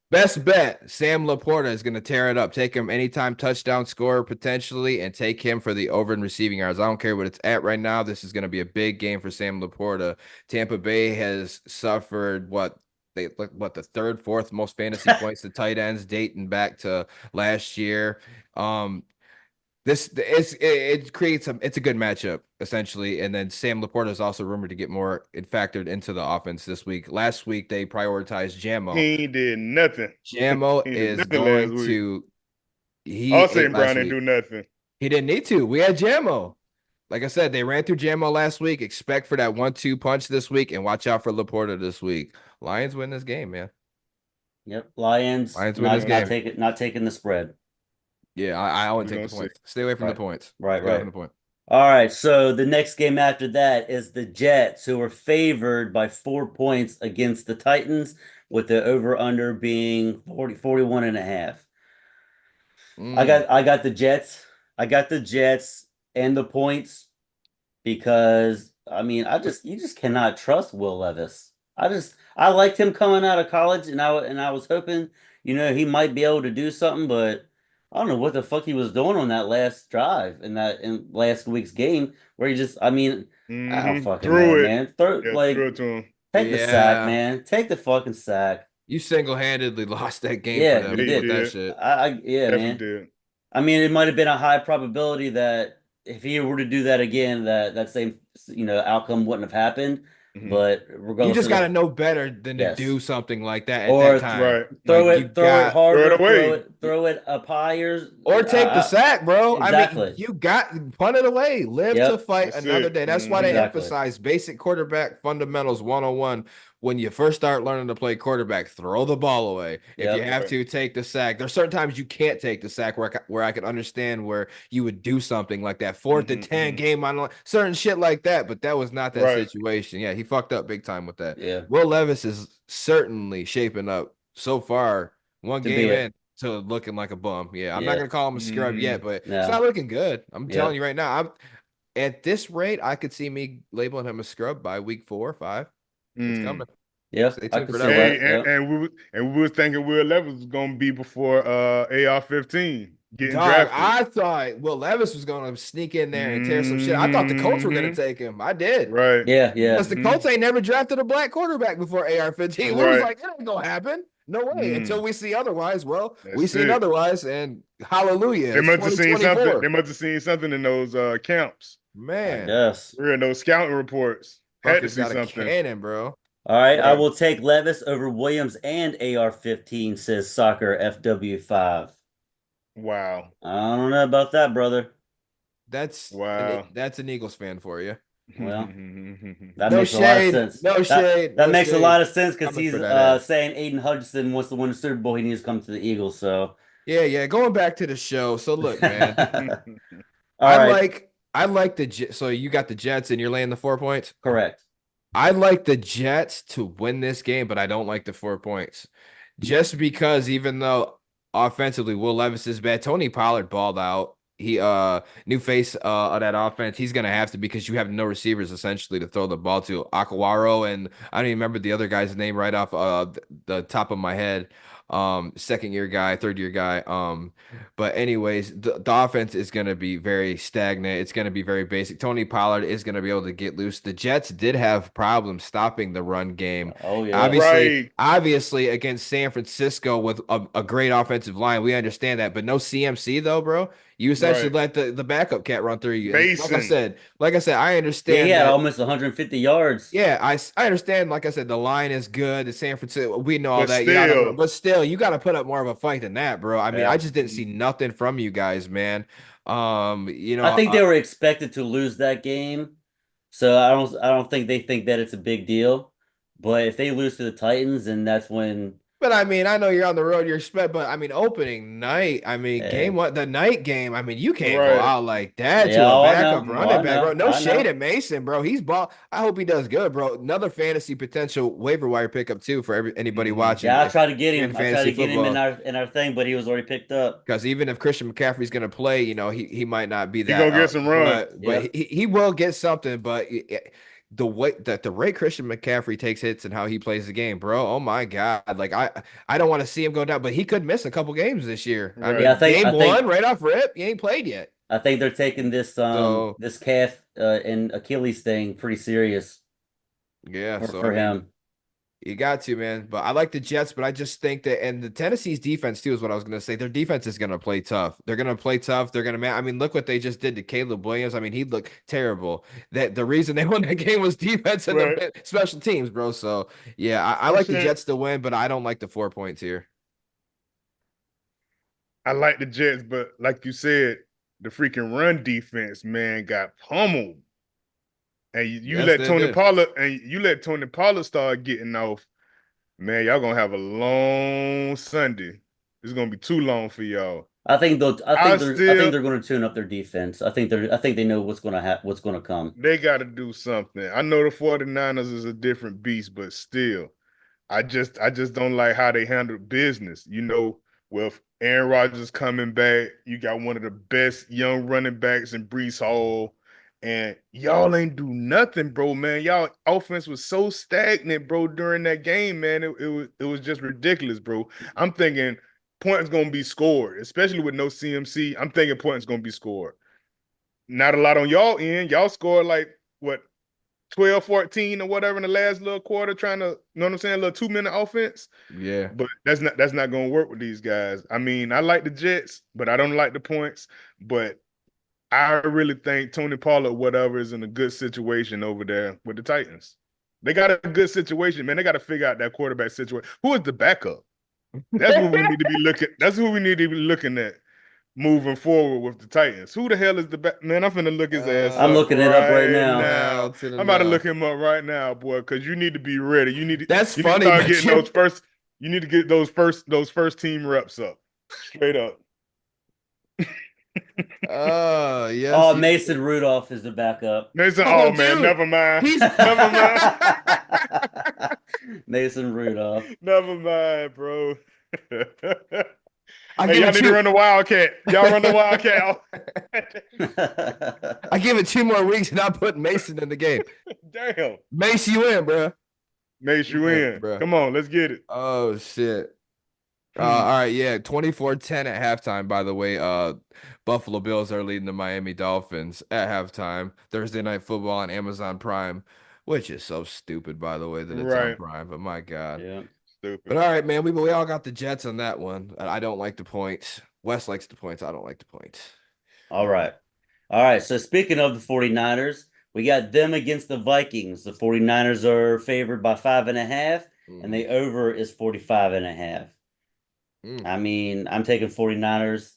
Best bet, Sam Laporta is going to tear it up. Take him anytime touchdown scorer potentially and take him for the over and receiving yards. I don't care what it's at right now. This is going to be a big game for Sam Laporta. Tampa Bay has suffered the third, fourth most fantasy points to tight ends dating back to last year. It creates it's a good matchup essentially, and then Sam Laporta is also rumored to get more factored into the offense this week. Last week they prioritized Jamo. He did nothing. Jamo is going to. All St. Brown didn't do nothing. He didn't need to. We had Jamo. Like I said, they ran through Jammo last week. Expect for that 1-2 punch this week, and watch out for Laporta this week. Lions win this game, man. Yep. Lions Lions win this not game. taking the spread. Yeah, I wouldn't We're take gonna the see. points. Stay away from the Right. points. Right, Stay away right. from the point. All right, so the next game after that is the Jets, who were favored by 4 points against the Titans, with the over-under being 41 and a half. Mm. I got the Jets. I got the Jets and the points because I mean, you just cannot trust Will Levis. I liked him coming out of college, and I was hoping, he might be able to do something, but I don't know what the fuck he was doing on that last drive in last week's game where he just, I mean, I don't fucking know, Threw it. man. Yeah, threw it to him. Take the sack, Yeah. man. Take the fucking sack. You single-handedly lost that game for Yeah, them you Yeah, he with did. that did. shit. Yeah, Definitely man. did. I mean, it might have been a high probability that if he were to do that again, that same outcome wouldn't have happened. Hmm. But You regardless just of got to the know better than to yes, do something like that at that or time. Right. Like you throw it got Throw it harder, away. throw it up higher. or take the sack, bro. I mean, Exactly. you got punt it away. Live to Yep. fight That's another it. day. That's why they Exactly. emphasize basic quarterback fundamentals 101. When you first start learning to play quarterback, throw the ball away. If you Yep. have Right. to, take the sack. There's certain times you can't take the sack where I can understand where you would do something like that. 4th-and-10 Hmm. game on certain shit like that, but that was not that Right. situation. Yeah, he fucked up big time with that. Yeah. Will Levis is certainly shaping up so far, one To be game it. in to looking like a bum. Yeah, I'm not Yeah. gonna call him a scrub Hmm. yet, but it's No. not looking good. I'm telling Yep. you right now. I'm at this rate, I could see me labeling him a scrub by week 4 or 5. It's coming. Mm. Yep. Stay I tuned could for see that one. Hey, that. Yep. we were thinking Will Levis was gonna be before AR-15 getting Dog, drafted. I thought Will Levis was gonna sneak in there and tear some shit. I thought the Colts were gonna Hmm. take him. I did. Right. Yeah. Yeah. Because the Hmm. Colts ain't never drafted a black quarterback before AR-15. We was Right. like, it ain't gonna happen. No way. Until Mm. we see otherwise. Well, we That's seen it. otherwise, and hallelujah. They It's must have seen something. 2024. They must have seen something in those camps. I Man, guess. We're in those scouting reports. Had to fucker's see got a something. cannon, bro. All right. I Right. will take Levis over Williams and AR-15, says Soccer FW5. Wow. I don't know about that, brother. Wow. That's an Eagles fan for you. Well, that No makes a lot of shade, sense. no shade, That no makes a shade. lot of sense because Coming he's for that ass. saying Aiden Hutchinson wants to win the Super Bowl. He needs to come to the Eagles. So, Yeah. Going back to the show. So look, man, all right, I like so you got the Jets and you're laying the 4 points. correct. I like the Jets to win this game, but I don't like the 4 points. Just because even though offensively Will Levis is bad, Tony Pollard balled out. He new face of that offense. He's gonna have to because you have no receivers essentially to throw the ball to. Aquaro and I don't even remember the other guy's name right off the top of my head. Second year guy, third year guy. But anyways, the offense is going to be very stagnant. It's going to be very basic. Tony Pollard is going to be able to get loose. The Jets did have problems stopping the run game. Oh yeah, Right. Obviously against San Francisco with a great offensive line, we understand that. But no CMC though, bro. You essentially Right. let the backup cat run through you. And Mason. like I said, I yeah. He understand had that. almost 150 yards. Yeah, I understand. Like I said, the line is good. The San Francisco, we know all But that. still. But still, you got to put up more of a fight than that, bro. I mean, I Yeah, just didn't see nothing from you guys, man. I think they were expected to lose that game, so I don't think they think that it's a big deal. But if they lose to the Titans, then that's when but I mean, I know you're on the road, you're expect, but I mean, opening night, I mean, eh, the night game, I mean, you can't go Right. out like that yeah. to a Oh, I backup know. Oh, running I back, bro. know. No I shade know. at Mason, bro. He's ball. I hope he does good, bro. Another fantasy potential waiver wire pickup too for anybody watching Yeah, I tried to get in him. I tried fantasy to get him football. in our thing, but he was already picked up. Because even if Christian McCaffrey's going to play, he might not be He that. gonna get some run. Yep. He will get something. But the way that the rate Christian McCaffrey takes hits and how he plays the game, bro. Oh my God! Like I don't want to see him go down, but he could miss a couple games this year. I Right. Yeah, mean, game one right off rip, he ain't played yet. I think they're taking this So this calf and Achilles thing pretty serious yeah, so I for mean, him. you got to, man. But I like the Jets, but I just think that, and the Tennessee's defense too is what I was going to say. Their defense is going to play tough. They're going to play tough. They're going to, I mean, look what they just did to Caleb Williams. I mean, he looked terrible. That the reason they won that game was defense and Right. the special teams, bro. So yeah, I like the Jets to win, but I don't like the 4 points here. I like the Jets, but like you said, the freaking run defense, man, got pummeled. And you Yes, let they Tony did. Pollard start getting off, man, y'all gonna have a long Sunday. It's gonna be too long for y'all. I think they'll. I I think still they're going to tune up their defense. I think they know what's going to what's going to come. they gotta do something. I know the 49ers is a different beast, but still. I just don't like how they handle business. With Aaron Rodgers coming back, you got one of the best young running backs in Brees Hall, and y'all ain't do nothing, bro, man. Y'all offense was so stagnant, bro, during that game, man. It was just ridiculous, bro. I'm thinking points gonna be scored, especially with no CMC. I'm thinking points gonna be scored. Not a lot on y'all end. Y'all scored like what 12, 14 or whatever in the last little quarter, trying to, you know what I'm saying, a little 2-minute offense. Yeah. But that's not gonna work with these guys. I mean, I like the Jets, but I don't like the points. But I really think Tony Pollard, whatever, is in a good situation over there with the Titans. They got a good situation, man. They got to figure out that quarterback situation. Who is the backup? That's what we need to be looking. That's who we need to be looking at moving forward with the Titans. Who the hell is the back? Man, I'm finna look his ass I'm up looking it up right right now. now. To the I'm about to look left. him up right now, boy, because you need to be ready. That's You need to funny, start but getting you those first. You need to get those first team reps up, straight up. Oh, yes. Oh, Mason Rudolph is the backup. Mason, Oh, oh man, dude. never mind. He's Never mind. Mason Rudolph. Never mind, bro. I Hey, give y'all it need to two. run the Wildcat. Y'all run the Wildcat. I give it 2 more weeks and I'm putting Mason in the game. Damn. Mace, you in, bro. Mace, you Yeah, in. bro. Come on, let's get it. Oh shit. All right, yeah, 24-10 at halftime, by the way. Buffalo Bills are leading the Miami Dolphins at halftime. Thursday Night Football on Amazon Prime, which is so stupid, by the way, that it's on Right. Prime, but my God. Yeah. But Stupid. all right, man, we all got the Jets on that one. I don't like the points. Wes likes the points. I don't like the points. All right. All right. So speaking of the 49ers, we got them against the Vikings. The 49ers are favored by 5.5, and the over is 45.5. I mean, I'm taking 49ers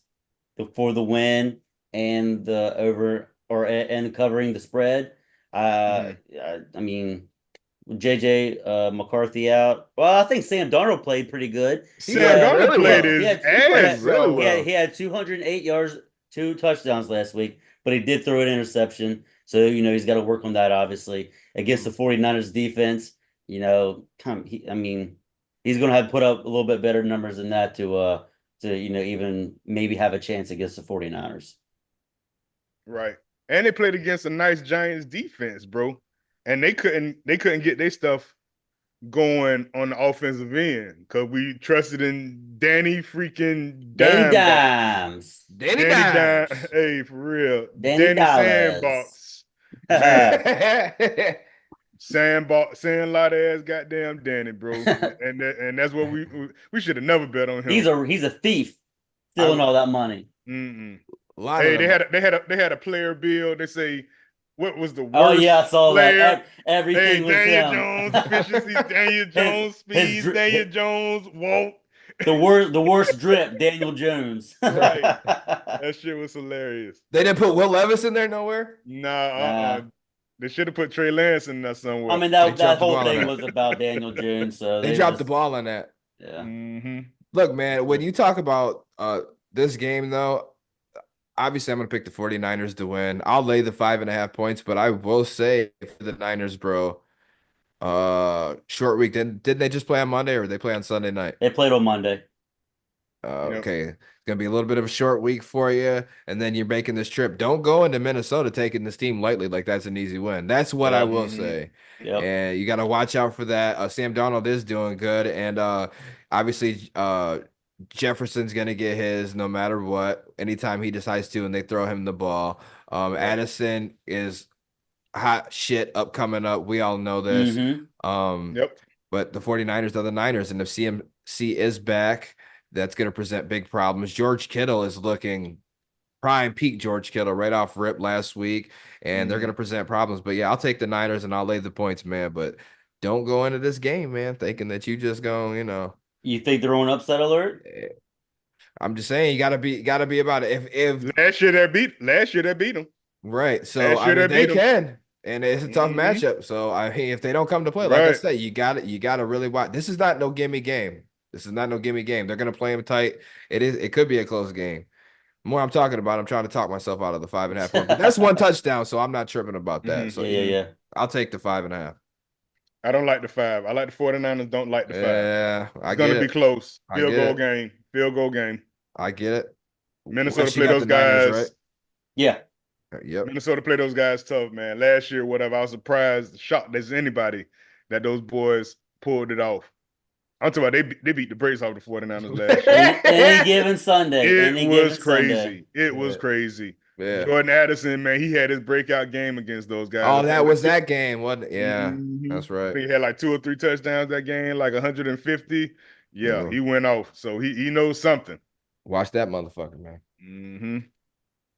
for the win and the over and covering the spread. Mhm. I mean, JJ McCarthy out. Well, I think Sam Darnold played pretty good. He He Sam played had Darnold really played well. he his had He played ass really off. well. he had 208 yards, 2 touchdowns last week, but he did throw an interception. So, he's got to work on that, obviously. Against the 49ers defense, I mean, he's going to have to put up a little bit better numbers than that to even maybe have a chance against the 49ers. Right. And they played against a nice Giants defense, bro. And they couldn't get their stuff going on the offensive end because we trusted in Danny freaking Danny Dime Box. Dimes. Danny Danny Dime, Dimes. hey, for real. Danny Danny Dollars. Sandbox. Sandlot ass goddamn Danny, bro. And that's what we should have never bet on him. He's a thief stealing all that money. Mm-mm. A lot of Hey, them. they had a player bill. They say what was the Oh worst yeah, I saw player? that. Everything Hey, was Daniel him. Jones efficiency, Daniel Jones speed, Daniel Jones won't. The worst drip, Daniel Jones. Right. That shit was hilarious. They didn't put Will Levis in there nowhere? Nah. They should have put Trey Lance in there I somewhere. mean They that dropped the whole ball on thing that. was about Daniel Jones, so They dropped the ball on that. Yeah. Mm-hmm. Look, man, when you talk about this game, though, obviously I'm going to pick the 49ers to win. I'll lay the 5.5 points, but I will say for the Niners, bro, short week. Didn't they just play on Monday or they play on Sunday night? They played on Monday. Yep. Okay, it's gonna be a little bit of a short week for you, and then you're making this trip. Don't go into Minnesota taking this team lightly, like that's an easy win. That's what I Yep. will Mhm. say. Yep. And you got to watch out for that. Sam Donald is doing good, and obviously Jefferson's gonna get his no matter what. Anytime he decides to, and they throw him the ball. Yep. Addison is hot shit coming up. We all know this. Yep. But the 49ers are the Niners, and if CMC is back, that's going to present big problems. George Kittle is looking prime peak George Kittle right off rip last week, and they're going to present problems. But yeah, I'll take the Niners and I'll lay the points, man. But don't go into this game, man, thinking that you just go, You think they're on upset alert? I'm just saying you gotta be about it. If Last year they beat them. right, so Last I year mean they beat they them. can, and it's a tough Hmm. matchup. So I mean, if they don't come to play, like I Right. said, you gotta really watch. This is not no gimme game. This is not no gimme game. They're gonna play them tight. It could be a close game. More I'm talking about, I'm trying to talk myself out of the 5.5 point, but that's one touchdown, so I'm not tripping about that. Hmm. So Yeah, yeah, Hmm. yeah. I'll take the 5.5. I don't like the 5. I like the 49ers, don't like the 5. Yeah, I It's gonna get be it. close. I Field get goal it. game. Field goal game. I get it. Minnesota Wes, you play got those the Niners, right? guys. Yeah. Yep. Minnesota play those guys tough, man. Last year, whatever, I was surprised, shocked as anybody that those boys pulled it off. I'm talking about they beat the brakes off the 49ers last year. Any given Sunday. It Any given was Sunday. crazy. It was Yeah. crazy. Yeah. Jordan Addison, man, he had his breakout game against those guys. Oh, I that think was that game, wasn't it? Yeah, Mhm. that's I right. think he had like 2 or 3 touchdowns that game, like 150. Yeah, Yeah. he went off. So he knows something. Watch that motherfucker, man. Hmm.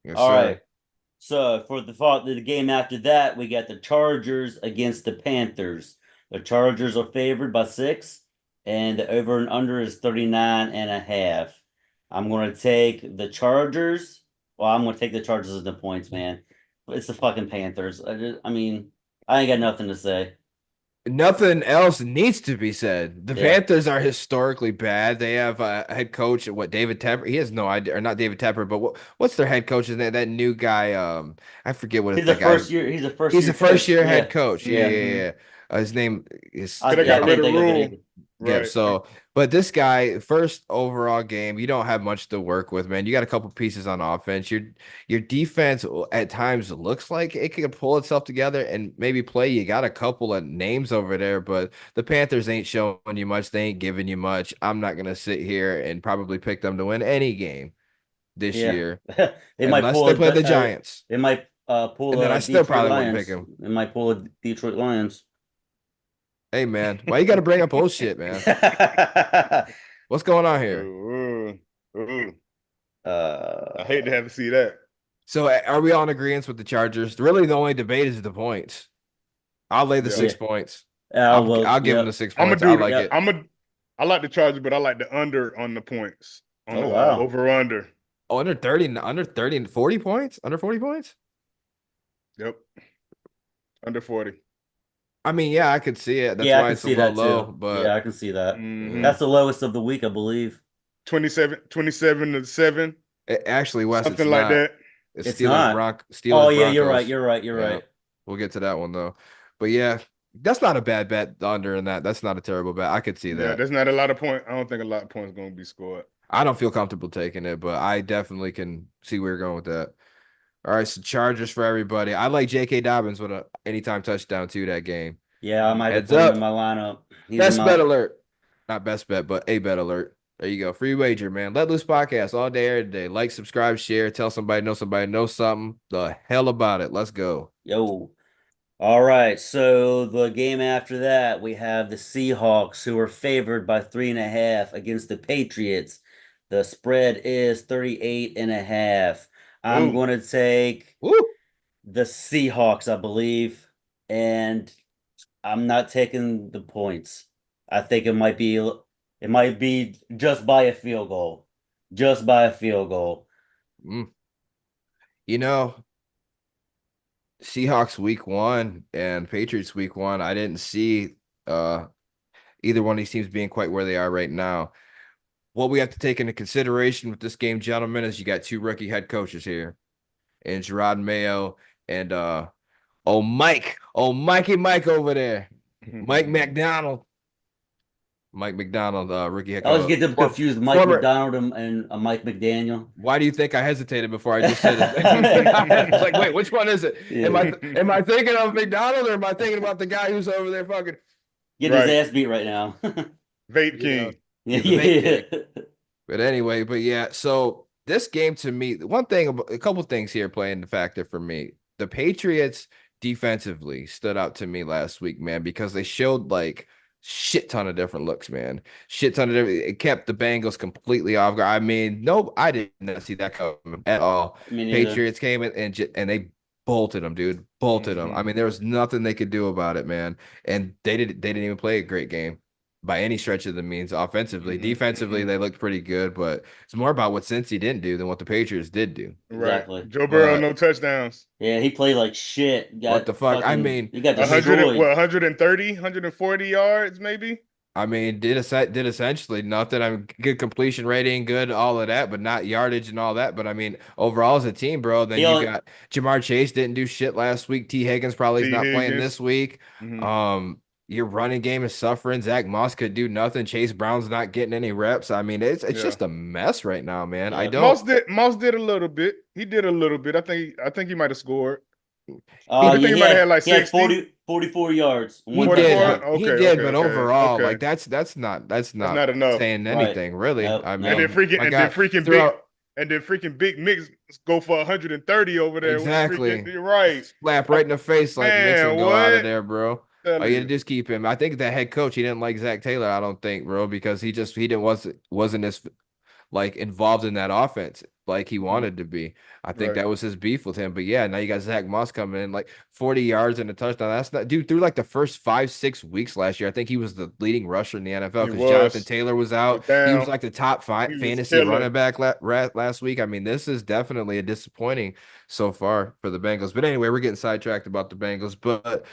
Yes, All right. sir. So for the game after that, we got the Chargers against the Panthers. The Chargers are favored by 6, and the over and under is 39.5. I'm going to take the Chargers. Well, I'm going to take the Chargers as the points, man. It's the fucking Panthers. I mean, I ain't got nothing to say. Nothing else needs to be said. The Yeah. Panthers are historically bad. They have a head coach, David Tepper. He has no idea, or not David Tepper, but what's their head coach's name? That new guy. I forget what He's a that guy's. first year. He's a first He's year a first coach. year head Yeah, coach. Yeah, yeah. yeah, Hmm. yeah. His name is I, They I got can't rid of think of it Rule. either. yeah. Right. So, but this guy, first overall game, you don't have much to work with, man. You got a couple pieces on offense. Your defense at times looks like it could pull itself together and maybe play. You got a couple of names over there, but the Panthers ain't showing you much. They ain't giving you much. I'm not gonna sit here and probably pick them to win any game this Yeah, year they might unless pull they play the Giants, they might pull and then I a still Detroit probably wouldn't pick Lions. them. They might pull a Detroit Lions. Hey, man, why you got to bring up old shit, man? What's going on here? Ooh, ooh. I hate to uh, have to see that. So are we all in agreement with the Chargers? Really, the only debate is the points. I'll lay the Yeah. yeah. 6 points. Well, I'll give them yep. the six I'm gonna points. I do the like Yep. it. I like the Chargers, but I like the under on the points. On Oh the wow. over under. Oh, under 30 and 40 points? Under 40 points? Yep. Under 40. I mean, yeah, I could see it. That's Yeah, I why can it's a see little that low, too. Yeah, but I can see that. Hmm. yeah. That's the lowest of the week, I believe. 27 to 7, Actually, Wes, it's something like not. that. It's It's not. Oh Steelers yeah, you're right. Broncos. You're right. You're Yeah. right. We'll get to that one though. But yeah, that's not a bad bet, the under in that. That's not a terrible bet. I could see Yeah, that. there's not a lot of points. I don't think a lot of points going to be scored. I don't feel comfortable taking it, but I definitely can see where you're going with that. All right, so Chargers for everybody. I like J.K. Dobbins with a anytime touchdown too that game. Yeah, I might have Heads put him in up. my lineup. He's in Best bet my alert. Not best bet, but a bet alert. There you go. Free wager, man. Let Loose podcast all day, every day. Like, subscribe, share, tell somebody knows something. The hell about it. Let's go. yo. All right, so the game after that, we have the Seahawks, who are favored by 3.5 against the Patriots. The spread is 38.5. I'm Ooh. going to take Woo. the Seahawks, I believe, and I'm not taking the points. I think it might be just by a field goal. Just by a field goal. Mm. You know, Seahawks week 1 and Patriots week 1, I didn't see either one of these teams being quite where they are right now. What we have to take into consideration with this game, gentlemen, is you got 2 rookie head coaches here, and Gerard Mayo and Mikey Mike over there, Mike McDonald, rookie head I always coach. get them confused, Mike Former. McDonald and Mike McDaniel. Why do you think I hesitated before I just said his name? I was like, wait, which one is it? Am I thinking of McDonald or am I thinking about the guy who's over there fucking? Get Right. his ass beat right now. Vape You know, King? he's a vape king. But anyway, yeah. So this game to me, a couple things here playing the factor for me. The Patriots defensively stood out to me last week, man, because they showed like shit ton of different looks, man. Shit ton of different. It kept the Bengals completely off guard. I mean, no, I did not see that coming at all. Me neither. Patriots came in and they bolted them, dude. Bolted them. I mean, there was nothing they could do about it, man. And they didn't even play a great game. by any stretch of the means offensively. Mhm, Defensively, mhm. they looked pretty good, but it's more about what Cincy didn't do than what the Patriots did do. Right. Exactly. Joe Burrow, But no touchdowns. Yeah, he played like shit. what the fuck? He got 100 and, destroyed. 130, 140 yards, maybe. Did essentially nothing. I mean, good completion rating, good all of that, but not yardage and all that. But I mean, overall as a team, bro, then He you only, got Jamar Chase didn't do shit last week. T. Higgins probably is T. not playing Higgins. this week. Mhm. Your running game is suffering. Zach Moss could do nothing. Chase Brown's not getting any reps. I mean, it's Yeah. just a mess right now, man. I yeah. don't. Moss did a little bit. He did a little bit. I think he might have scored. He I think Yeah, he might have had like he had 60. 44 yards, He one did, 44? touchdown. but he Okay, did, okay, but okay, overall, okay. like that's That's not not enough. saying Right. anything, really. Nope, I nope. mean, my And then God, freaking big throughout and then freaking Big Mix go for 130 over there with the freaking. exactly You're right. slap right in the face, like Mixon Man, go out of what? there, bro. Oh, Telling you you. just keep him. I think the head coach he didn't like Zach Taylor. I don't think, bro, because he didn't wasn't as like involved in that offense like he Mhm. wanted to be. I think Right. that was his beef with him. But yeah, now you got Zach Moss coming in like 40 yards and a touchdown. That's not dude through like the first 5, 6 weeks last year. I think he was the leading rusher in the NFL He because Jonathan was. Taylor was He was out. He was down. like the top He was fantasy killer. running back last week. I mean, this is definitely a disappointing so far for the Bengals. But anyway, we're getting sidetracked about the Bengals. But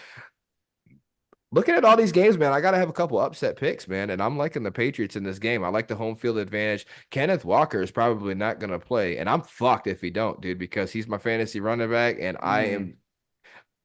looking at all these games, man, I gotta have a couple upset picks, man. And I'm liking the Patriots in this game. I like the home field advantage. Kenneth Walker is probably not gonna play, and I'm fucked if he don't, dude, because he's my fantasy running back, and Mm.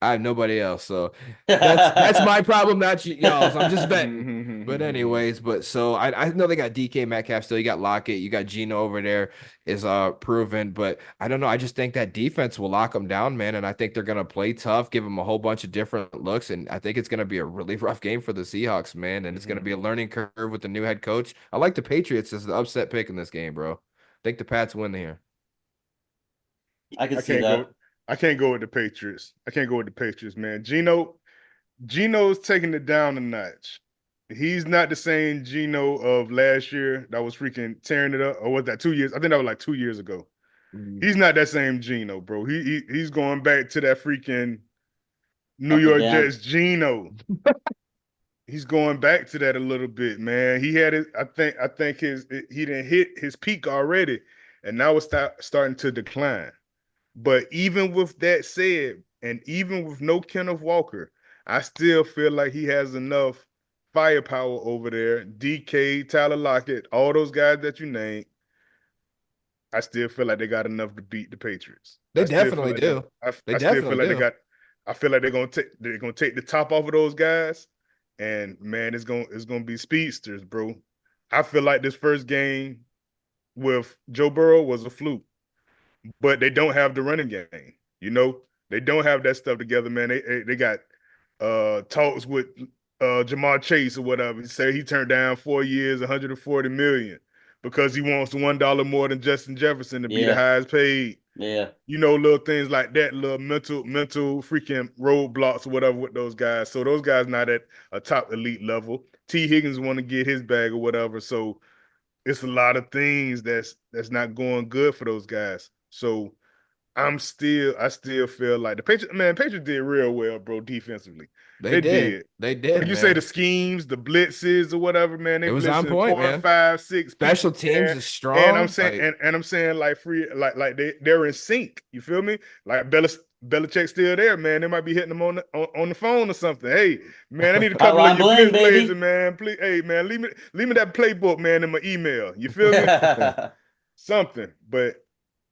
I have nobody else. So that's my problem, not y'all's. I'm just betting. But anyways, but so I know they got DK Metcalf still. You got Lockett, you got Gino over there is proven, but I don't know. I just think that defense will lock them down, man. And I think they're gonna play tough, give them a whole bunch of different looks, and I think it's gonna be a really rough game for the Seahawks, man. And it's gonna be a learning curve with the new head coach. I like the Patriots as the upset pick in this game, bro. I think the Pats win here. I can I see can't go. that. I can't go with the Patriots. I can't go with the Patriots, man. Gino's taking it down a notch. He's not the same Gino of last year that was freaking tearing it up. Or was that 2 years? I think that was like 2 years ago. He's not that same Gino, bro. He's going back to that freaking New Up and York down. Jets Gino. He's going back to that a little bit, man. He had it. I think he didn't hit his peak already, and now it's starting to decline. But even with that said, and even with no Kenneth Walker, I still feel like he has enough firepower over there. DK, Tyler Lockett, all those guys that you named, I still feel like they got enough to beat the Patriots. They definitely do. They I still feel definitely like they do. got. I feel like they're gonna take the top off of those guys, and man, it's gonna be speedsters, bro. I feel like this first game with Joe Burrow was a fluke, but they don't have the running game. You know, they don't have that stuff together, man. They got talks with Jamar Chase or whatever. He said he turned down 4 years, 140 million because he wants $1 more than Justin Jefferson to be the Yeah. highest paid. Yeah. You know, little things like that, little mental freaking roadblocks or whatever with those guys. So those guys not at a top elite level. T. Higgins want to get his bag or whatever. So it's a lot of things that's not going good for those guys. So I still feel like Patriots did real well, bro, defensively. They They did. did. They When did, you say man. the schemes, the blitzes or whatever, man, they It was on blitzing point, 4, man. 5, 6 people, Special teams man. is And I'm strong. saying, Like and I'm saying like free, like they're in sync. You feel me? Like Belichick's still there, man. They might be hitting them on the phone or something. Hey, man, I need a couple of Hotline your bling, blitz plays, baby. man. Please, hey, man, leave me that playbook, man, in my email. You feel me? Something, but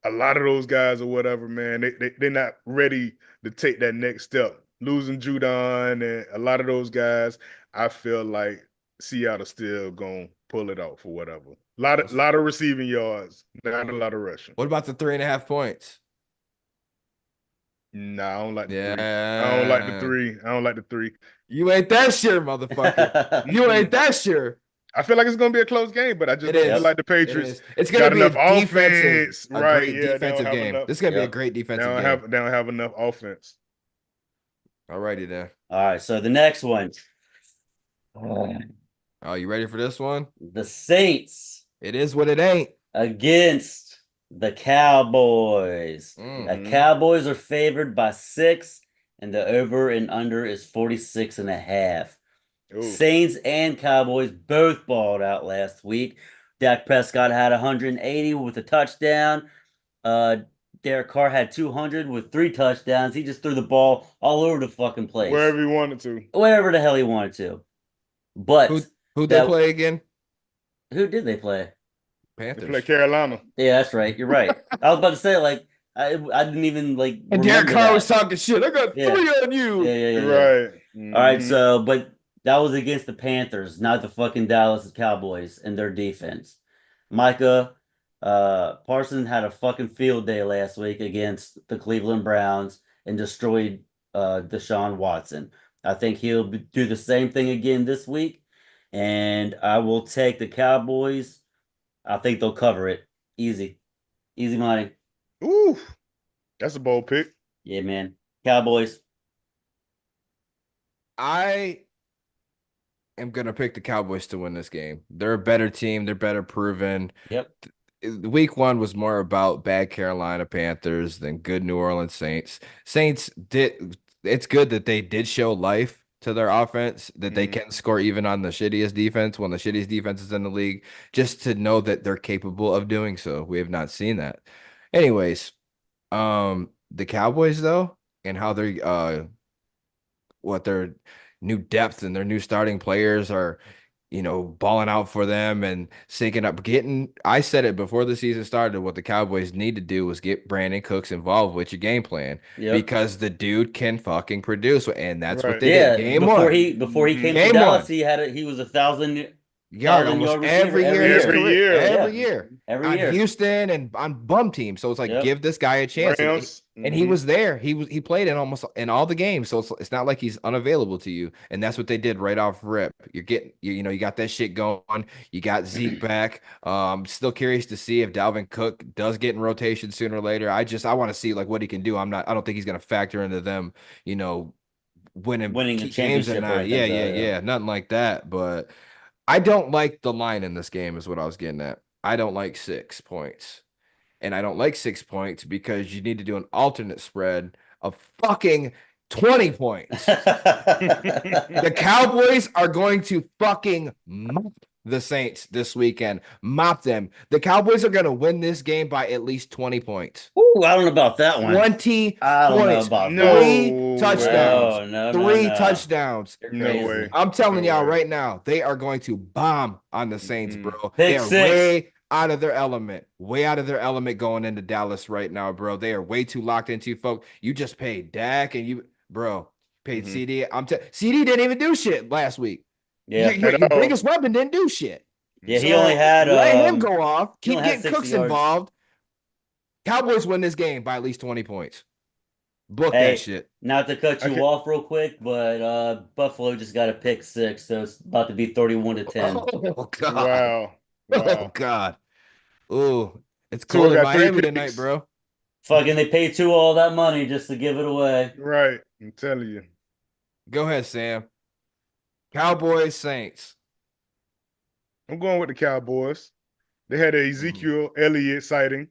a lot of those guys or whatever, man, they're not ready to take that next step. Losing Judon and a lot of those guys, I feel like Seattle still gonna pull it off or whatever. Lot of receiving yards, not a lot of rushing. what about the 3.5 points? Nah, I don't like the three. I don't like the Yeah. three. I don't like the three. You ain't that sure, motherfucker. You ain't that sure. I feel like it's gonna be a close game, but I just It don't feel is. Yep. like the It Patriots is. It's gonna got be a enough offense. a Right. great Yeah, they don't defensive have game. enough. This is gonna be a Yep. great defensive game. They don't have enough offense. Alrighty then. All right. So the next one, Oh, you ready for this one? the Saints It is what it ain't. against the Cowboys. The Mhm. Cowboys are favored by 6, and the over and under is 46.5. Ooh. Saints and Cowboys both balled out last week. Dak Prescott had 180 with a touchdown. Uh, Derek Carr had 200 with 3 touchdowns. He just threw the ball all over the fucking place, Wherever he wanted to. wherever the hell he wanted to. Who But who they that play again? who did they play? They play Panthers. Carolina. Yeah, that's right. You're right. I was about to say like I didn't even like And Derek remember Carr was that. talking shit. I got Yeah. 3 on Yeah, you. yeah, yeah, yeah. Right. All right, Mm-hmm. so but that was against the Panthers, not the fucking Dallas Cowboys and their defense. Micah Parsons had a fucking field day last week against the Cleveland Browns and destroyed Deshaun Watson. I think do the same thing again this week, and I will take the Cowboys. I think they'll cover it. Easy. Easy money. Ooh, that's a bold pick. Yeah, man. Cowboys. I am gonna pick the Cowboys to win this game. They're a better team. They're better proven. Yep. Week 1 was more about bad Carolina Panthers than good New Orleans Saints. Saints did. It's good that they did show life to their offense, that they can score even on the shittiest defense when the shittiest defense is in the league, just to know that they're capable of doing so. We have not seen that. Anyways, the Cowboys though, and how they're what their new depth and their new starting players are, balling out for them and syncing up. I said it before the season started, what the Cowboys need to do was get Brandon Cooks involved with your game plan Yep. because the dude can fucking produce, and that's what Right. they did. Yeah, Game one, before he came to game Dallas, one, he was a thousand yard thousand almost yard receiver every year in every his year. Every career, year. every Yeah, year every on year. Houston and on bum teams. So it's like, Yep. give this guy a chance. Rams. And he was there. He played in almost in all the games. So it's not like he's unavailable to you. And that's what they did right off rip. You're getting, you got that shit going. You got Zeke back. Still curious to see if Dalvin Cook does get in rotation sooner or later. I want to see like what he can do. I don't think he's going to factor into them, winning Winning a key games or championship or not. anything. Yeah, So yeah, yeah. yeah. Nothing like that. But I don't like the line in this game, is what I was getting at. I don't like 6 points. And I don't like 6 points because you need to do an alternate spread of fucking 20 points. The Cowboys are going to fucking mop the Saints this weekend. Mop them. The Cowboys are going to win this game by at least 20 points. Ooh, I don't know about that one. 20 I don't know points. about that. Three No touchdowns. Oh, no, no, Three no. touchdowns. You're No crazy. way. I'm telling No y'all way. right now, they are going to bomb on the Saints, bro. Pick They are 6. way out of their element. Way out of their element going into Dallas right now, bro. They are way too locked into folk. You just paid Dak and paid CD. CD didn't even do shit last week. Yeah. Your At all. biggest weapon didn't do shit. Yeah, he So only had let him go off. he Keep only had getting 60 Cooks yards. involved. Cowboys win this game by at least 20 points. Book Hey, that shit. not to cut you off real quick, but Buffalo just got a pick 6, so it's about to be 31-10. Oh God. Wow. Oh Wow. God. Ooh, it's Tua cold in got 3 Miami tonight, picks. bro. Fucking they paid Tua all that money just to give it away. Right. I'm telling you. Go ahead, Sam. Cowboys, Saints. I'm going with the Cowboys. They had a Ezekiel Elliott sighting.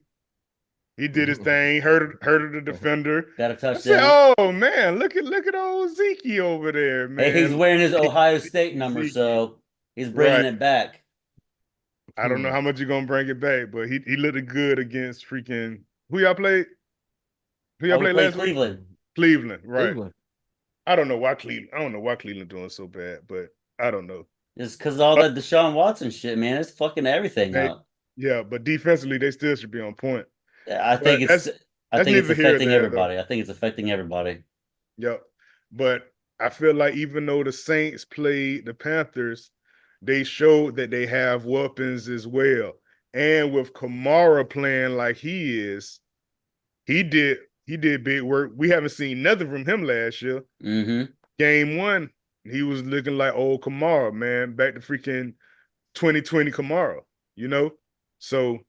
He did his thing, hurted the defender. Got a I said, touchdown. "Oh man, look at old Zeke over there, man." Hey, he's wearing his Ohio State number, Zeke. so he's bringing Right. it back. I don't know how much you're gonna bring it back, but he looked good against freaking who y'all played? Who y'all We played played last week? Cleveland. Cleveland, right? Cleveland. I don't know why Cleveland doing so bad, but I don't know. It's because of all that Deshaun Watson shit, man. It's fucking everything Hey, up. yeah, but defensively they still should be on point. I But think it's that's neither here or affecting there, everybody. I think it's affecting everybody. Yep. But I feel like even though the Saints played the Panthers, they showed that they have weapons as well. And with Kamara playing like he is, he did big work. We haven't seen nothing from him last year. Mm-hmm. Game 1, he was looking like old Kamara, man. Back to freaking 2020 Kamara, you know? So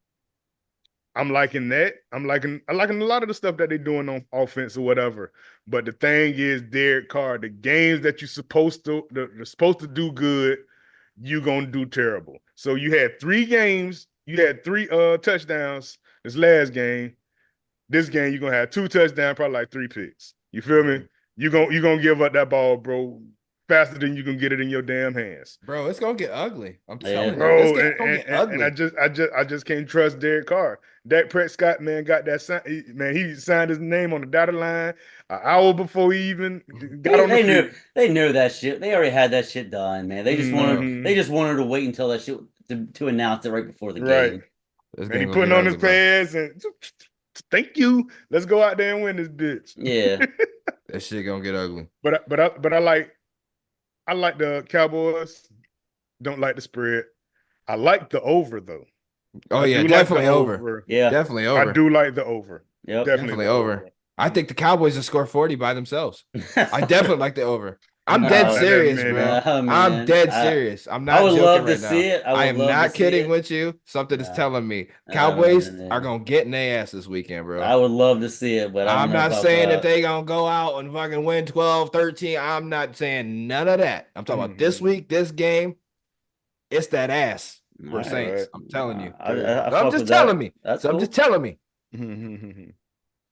I'm liking that. I'm liking a lot of the stuff that they're doing on offense or whatever. But the thing is, Derek Carr, the games that you're supposed to do good, you're gonna do terrible. So you had 3 games, you had 3 touchdowns this last game. This game, you're gonna have 2 touchdowns, probably like 3 picks. You feel me? You're gonna give up that ball, bro, faster than you can get it in your damn hands. Bro, it's gonna get ugly. I'm Yeah. telling you, Bro, this game's gonna get ugly. I just can't trust Derek Carr. Dak Prescott, man, got that sign. He signed his name on the dotted line an hour before he even got on the field. They knew that shit. They already had that shit done, man. They just wanted to wait until that shit to announce it right before the Right. game. This And he game gonna putting get on ugly, his bro. pads and thank you. Let's go out there and win this bitch. Yeah. That shit gonna get ugly. But I like the Cowboys. Don't like the spread. I like the over though. Oh I yeah, do definitely like the over. Yeah. Definitely I over. do like the over. Yep. Definitely over. I think the Cowboys will score 40 by themselves. I definitely like the over. I'm Nah, dead that serious, man. bro. Nah, I'm man. dead serious. I'm I not would joking love to right see now. it. I I would am love to not see kidding it. with you. Something is Nah. telling me Oh, Cowboys man. are gonna get in their ass this weekend, bro. I would love to see it, but I don't I'm know not about saying that. that they gonna go out and fucking win 12, 13. I'm not saying none of that. I'm talking about this week, this game. It's that ass for All right. Saints. I'm telling you. I So I'm fuck just with telling that. me. That's So I'm cool. just telling me.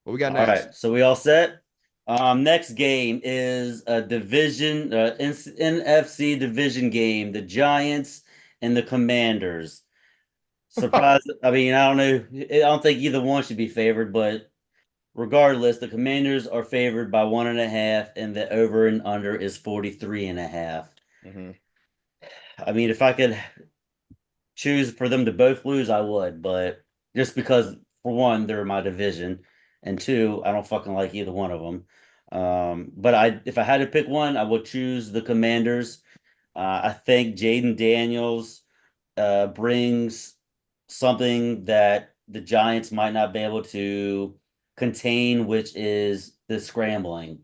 What we got All next? right, so we all set. Next game is a division, NFC division game. The Giants and the Commanders. Surprise! I mean, I don't know. I don't think either one should be favored, but regardless, the Commanders are favored by 1.5, and the over and under is 43.5. I mean, if I could choose for them to both lose, I would, but just because for one, they're my division, and two, I don't fucking like either one of them. But if I had to pick one, I would choose the Commanders. I think Jaden Daniels brings something that the Giants might not be able to contain, which is the scrambling.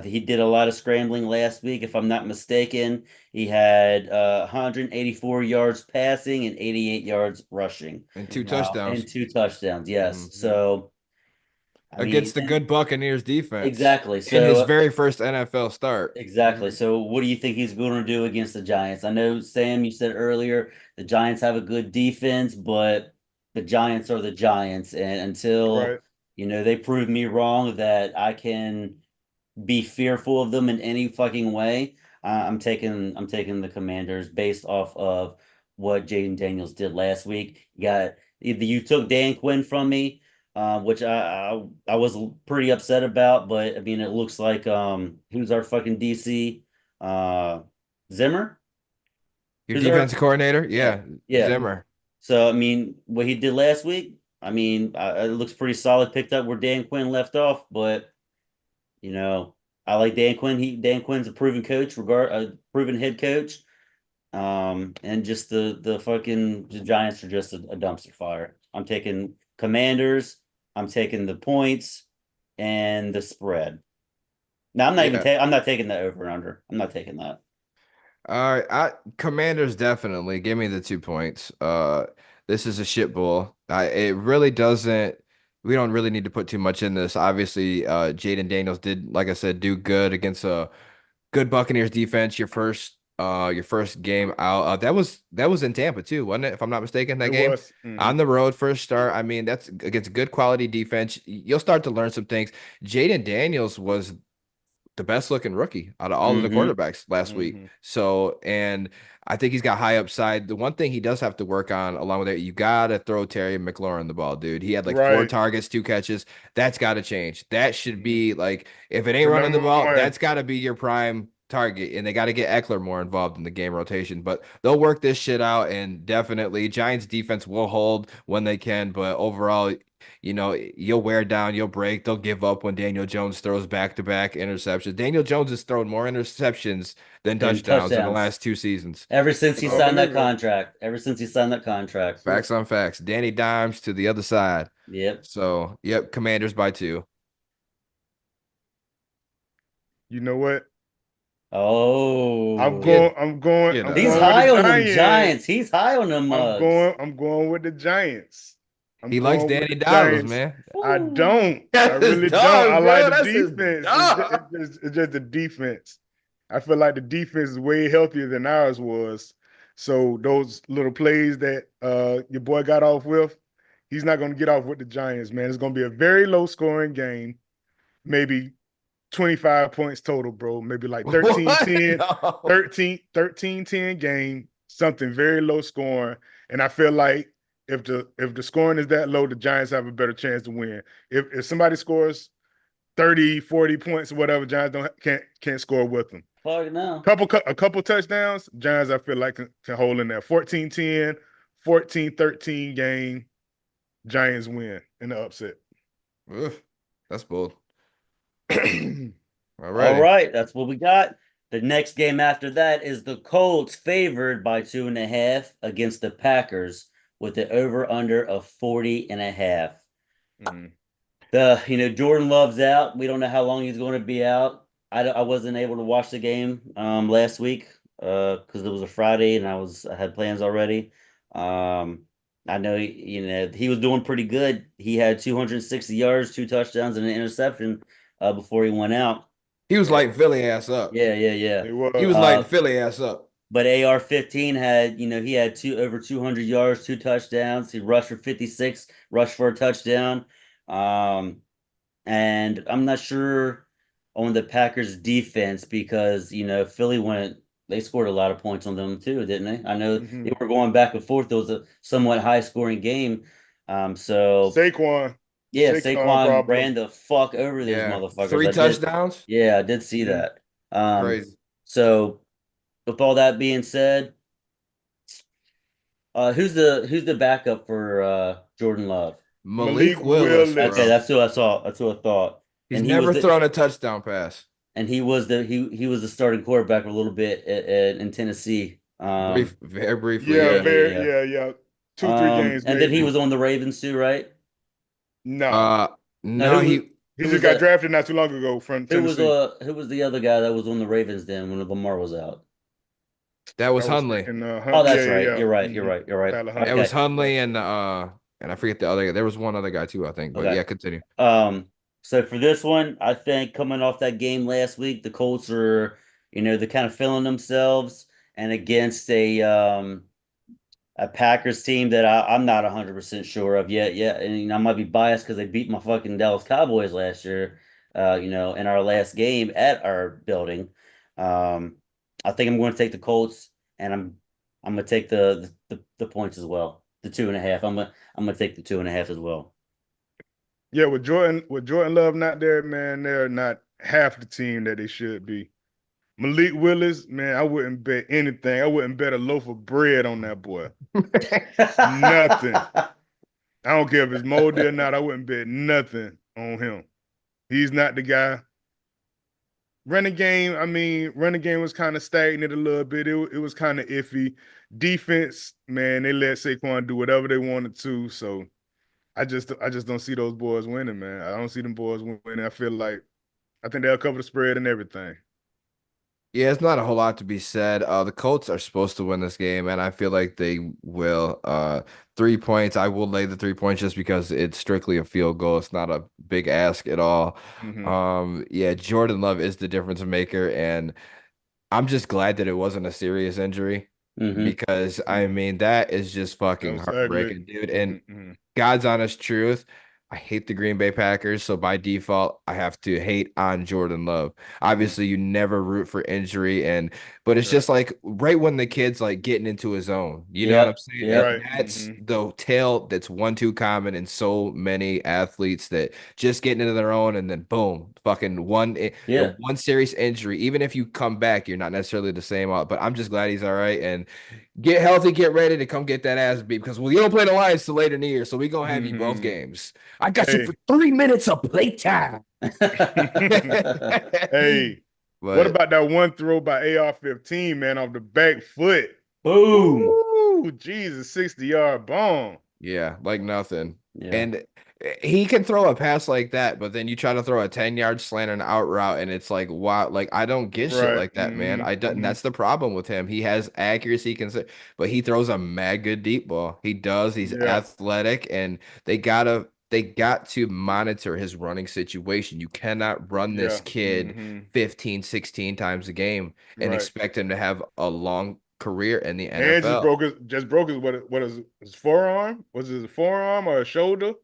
He did a lot of scrambling last week, if I'm not mistaken. He had 184 yards passing and 88 yards rushing. And 2 touchdowns. And 2 touchdowns, yes. So, I mean, Against the good Buccaneers defense. exactly. In his So, very first NFL start. exactly. So, what do you think he's going to do against the Giants? I know, Sam, you said earlier the Giants have a good defense, but the Giants are the Giants. And until, Right. they prove me wrong that I can be fearful of them in any fucking way, I'm taking the Commanders based off of what Jaden Daniels did last week. You took Dan Quinn from me, which I was pretty upset about, but I mean it looks like who's our fucking DC, Zimmer. Your Who's our defensive coordinator? Yeah. yeah. Zimmer. So I mean what he did last week, I mean it looks pretty solid. Picked up where Dan Quinn left off, but you know, I like Dan Quinn. Dan Quinn's a proven coach, a proven head coach. And just the Giants are just a dumpster fire. I'm taking Commanders. I'm taking the points and the spread. Now I'm not taking that over and under. I'm not taking that. All right, Commanders definitely give me the 2 points. This is a shit bowl. It really doesn't. We don't really need to put too much in this. Obviously, Jaden Daniels did, like I said, do good against a good Buccaneers defense. Your first game out. That was in Tampa too, wasn't it? If I'm not mistaken, that It game was. on the road first start. I mean, that's against good quality defense. You'll start to learn some things. Jaden Daniels was the best looking rookie out of all of the quarterbacks last week. So, and I think he's got high upside. The one thing he does have to work on along with it, you got to throw Terry McLaurin the ball, dude. He had like 4 targets, 2 catches. That's got to change. That should be like, if it ain't The running the number ball, one. that's got to be your prime target. And they got to get Eckler more involved in the game rotation. But they'll work this shit out. And definitely, Giants defense will hold when they can. But overall, you'll wear down, you'll break, they'll give up when Daniel Jones throws back-to-back interceptions. Daniel Jones has thrown more interceptions than touchdowns in the last 2 seasons. Ever since he signed that contract. Ever since he signed that contract. Facts on facts. Danny Dimes to the other side. Yep. So, yep, Commanders by 2. You know what? Oh, I'm going He's with high the on them Giants. He's high on them mugs. I'm going with the Giants. He likes Danny Dimes, man. I don't. That's I really his don't. dog, I bro. like the That's his defense. dog. It's just the defense. I feel like the defense is way healthier than ours was. So those little plays that your boy got off with, he's not going to get off with the Giants, man. It's going to be a very low scoring game, maybe 25 points total, bro. Maybe like What? 13-10, No. 13-10 game, something very low scoring. And I feel like if the scoring is that low, the Giants have a better chance to win. If somebody scores 30, 40 points or whatever, Giants can't score with them. Fuck no. A couple touchdowns, Giants I feel like can hold in there. 14-10, 14-13 game, Giants win in the upset. Oof, that's bold. All All righty. right, that's what we got. The next game after that is the Colts favored by 2.5 against the Packers with the over under of 40.5. Mm. Jordan Love's out. We don't know how long he's going to be out. I wasn't able to watch the game last week because it was a Friday and I had plans already. I know he was doing pretty good. He had 260 yards, 2 touchdowns, and an interception before he went out. He was lighting Philly ass up. Yeah, yeah, yeah. It He was was. lighting Philly ass up. But AR-15 had, he had over 200 yards, 2 touchdowns. He rushed for 56, rushed for a touchdown. And I'm not sure on the Packers defense because, they scored a lot of points on them too, didn't they? I know they were going back and forth. It was a somewhat high scoring game. So Saquon. yeah, Saquon Saquon ran problem. the fuck over those Yeah. motherfuckers. 3 touchdowns. Yeah, I did see Mhm. that. Crazy. So with all that being said, who's the backup for Jordan Love? Malik Malik Willis, Okay, Willis. bro. that's who I saw. That's who I thought. He's And he was never the thrown a touchdown pass. and he was the starting quarterback a little bit in Tennessee. Very briefly, Yeah, Yeah, yeah. yeah, very, yeah. yeah. 2, 3 games And then he maybe. was on the Ravens too, right? Nah. Uh, No, no, He who just was got that? drafted not too long ago from Tennessee. Who was the other guy that was on the Ravens then when Lamar was out? that was I was Hundley. thinking Oh, Yeah, that's yeah, right. yeah. You're right. You're right. You're right. Tyler It Huntley. was Okay. Hundley and I forget the other guy. There was one other guy too, I think. But Okay. yeah, continue. So for this one, I think coming off that game last week, the Colts are, they're kind of feeling themselves and against a Packers team that I'm not 100% sure of yet. Yeah, and I might be biased because they beat my fucking Dallas Cowboys last year, in our last game at our building. Um, I think I'm going to take the Colts, and I'm going to take the points as well, the 2.5. I'm gonna take the 2.5 as well. Yeah, with Jordan Love not there, man, they're not half the team that they should be. Malik Willis, man, I wouldn't bet anything. I wouldn't bet a loaf of bread on that boy. Nothing. I don't care if it's moldy or not. I wouldn't bet nothing on him. He's not the guy. Running game was kind of stagnant a little bit. It was kind of iffy. Defense, man, they let Saquon do whatever they wanted to. So I just don't see those boys winning, man. I don't see them boys winning. I think they'll cover the spread and everything. Yeah, it's not a whole lot to be said. The Colts are supposed to win this game, and I feel like they will. 3 points. I will lay the 3 points just because it's strictly a field goal. It's not a big ask at all. Mm-hmm. Yeah, Jordan Love is the difference maker, and I'm just glad that it wasn't a serious injury Hmm. because I Mm-hmm. mean that is just That fucking was ugly. heartbreaking, dude. And Mm-hmm. God's honest truth, I hate the Green Bay Packers, so by default, I have to hate on Jordan Love. Mm-hmm. Obviously, you never root for injury, but it's Right. just like right when the kid's like getting into his own, you know what I'm Yep. saying? Yep. And Right. that's Mm-hmm. the tale that's one too common in so many athletes that just getting into their own and then boom, fucking the Yeah. one serious injury. Even if you come back, you're not necessarily the same. But I'm just glad he's all right and get healthy, get ready to come get that ass beat because well, you don't play the Lions till later in the year, so we gonna have you both Mm-hmm. games. I got you Hey. for 3 minutes of playtime. Hey, what But about that one throw by AR-15, man, off the back foot? Boom. Ooh, Jesus, 60-yard bomb. yeah, like nothing. Yeah. And he can throw a pass like that, but then you try to throw a 10-yard slant and out route, and it's like, wow, like I don't get shit Right. like that, man. Mm-hmm. I don't, and Mm-hmm. that's the problem with him. He has accuracy, but he throws a mad good deep ball. He does. He's Yeah. athletic, and they got to monitor his running situation. You cannot run this Yeah. kid Mm-hmm. 15, 16 times a game and Right. expect him to have a long career in the And NFL. just broke his what is his forearm? Was it a forearm or a shoulder?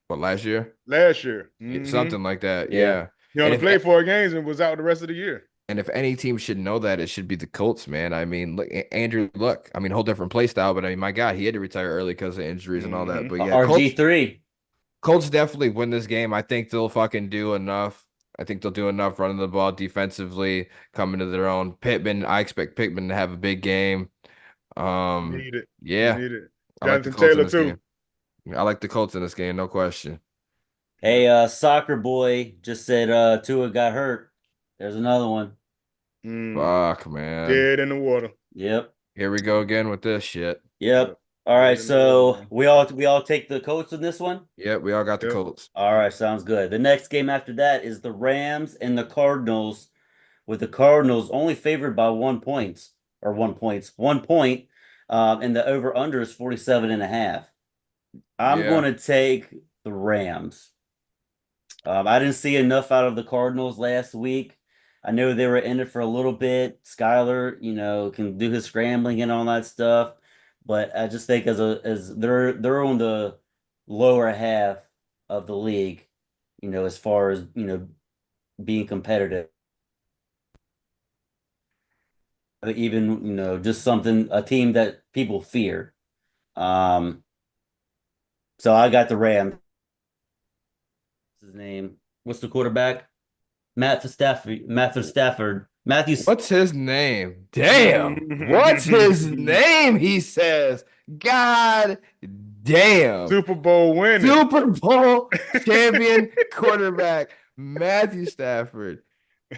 But last year, Last year. yeah, Mm-hmm. something like that. Yeah. Yeah. He And only if played 4 games and was out the rest of the year. and if any team should know that, it should be the Colts, man. I mean, look, Andrew Luck. I mean, whole different play style, but I mean, my God, he had to retire early because of injuries and all that. Hmm. But yeah, RG3. Colts definitely win this game. I think they'll fucking do enough. I think they'll do enough running the ball defensively, coming to their own. Pittman, I expect Pittman to have a big game. Need it. Yeah, Need it. I like the Jonathan Colts in Taylor this too. game. I like the Colts in this game, no question. Yeah. Hey, soccer boy just said Tua got hurt. There's another one. Mm. Fuck, man. Dead in the water. Yep. Here we go again with this shit. Yep. Yep. All right, Dead in the water, so man. we all take the Colts in this one. Yep, we all got the Yep. Colts. All right, sounds good. The next game after that is the Rams and the Cardinals, with the Cardinals only favored by 1 point or 1 point, 1 point, and the over under is 47.5. I'm Yeah. going to take the Rams. I didn't see enough out of the Cardinals last week. I know they were in it for a little bit. Skyler, can do his scrambling and all that stuff, but I just think as they're on the lower half of the league, as far as being competitive. Even just something a team that people fear. Um, so I got the Rams. His name. What's the quarterback? Matthew Stafford. What's his name? Damn. What's his name? He says. God damn. Super Bowl winning. Super Bowl champion quarterback Matthew Stafford.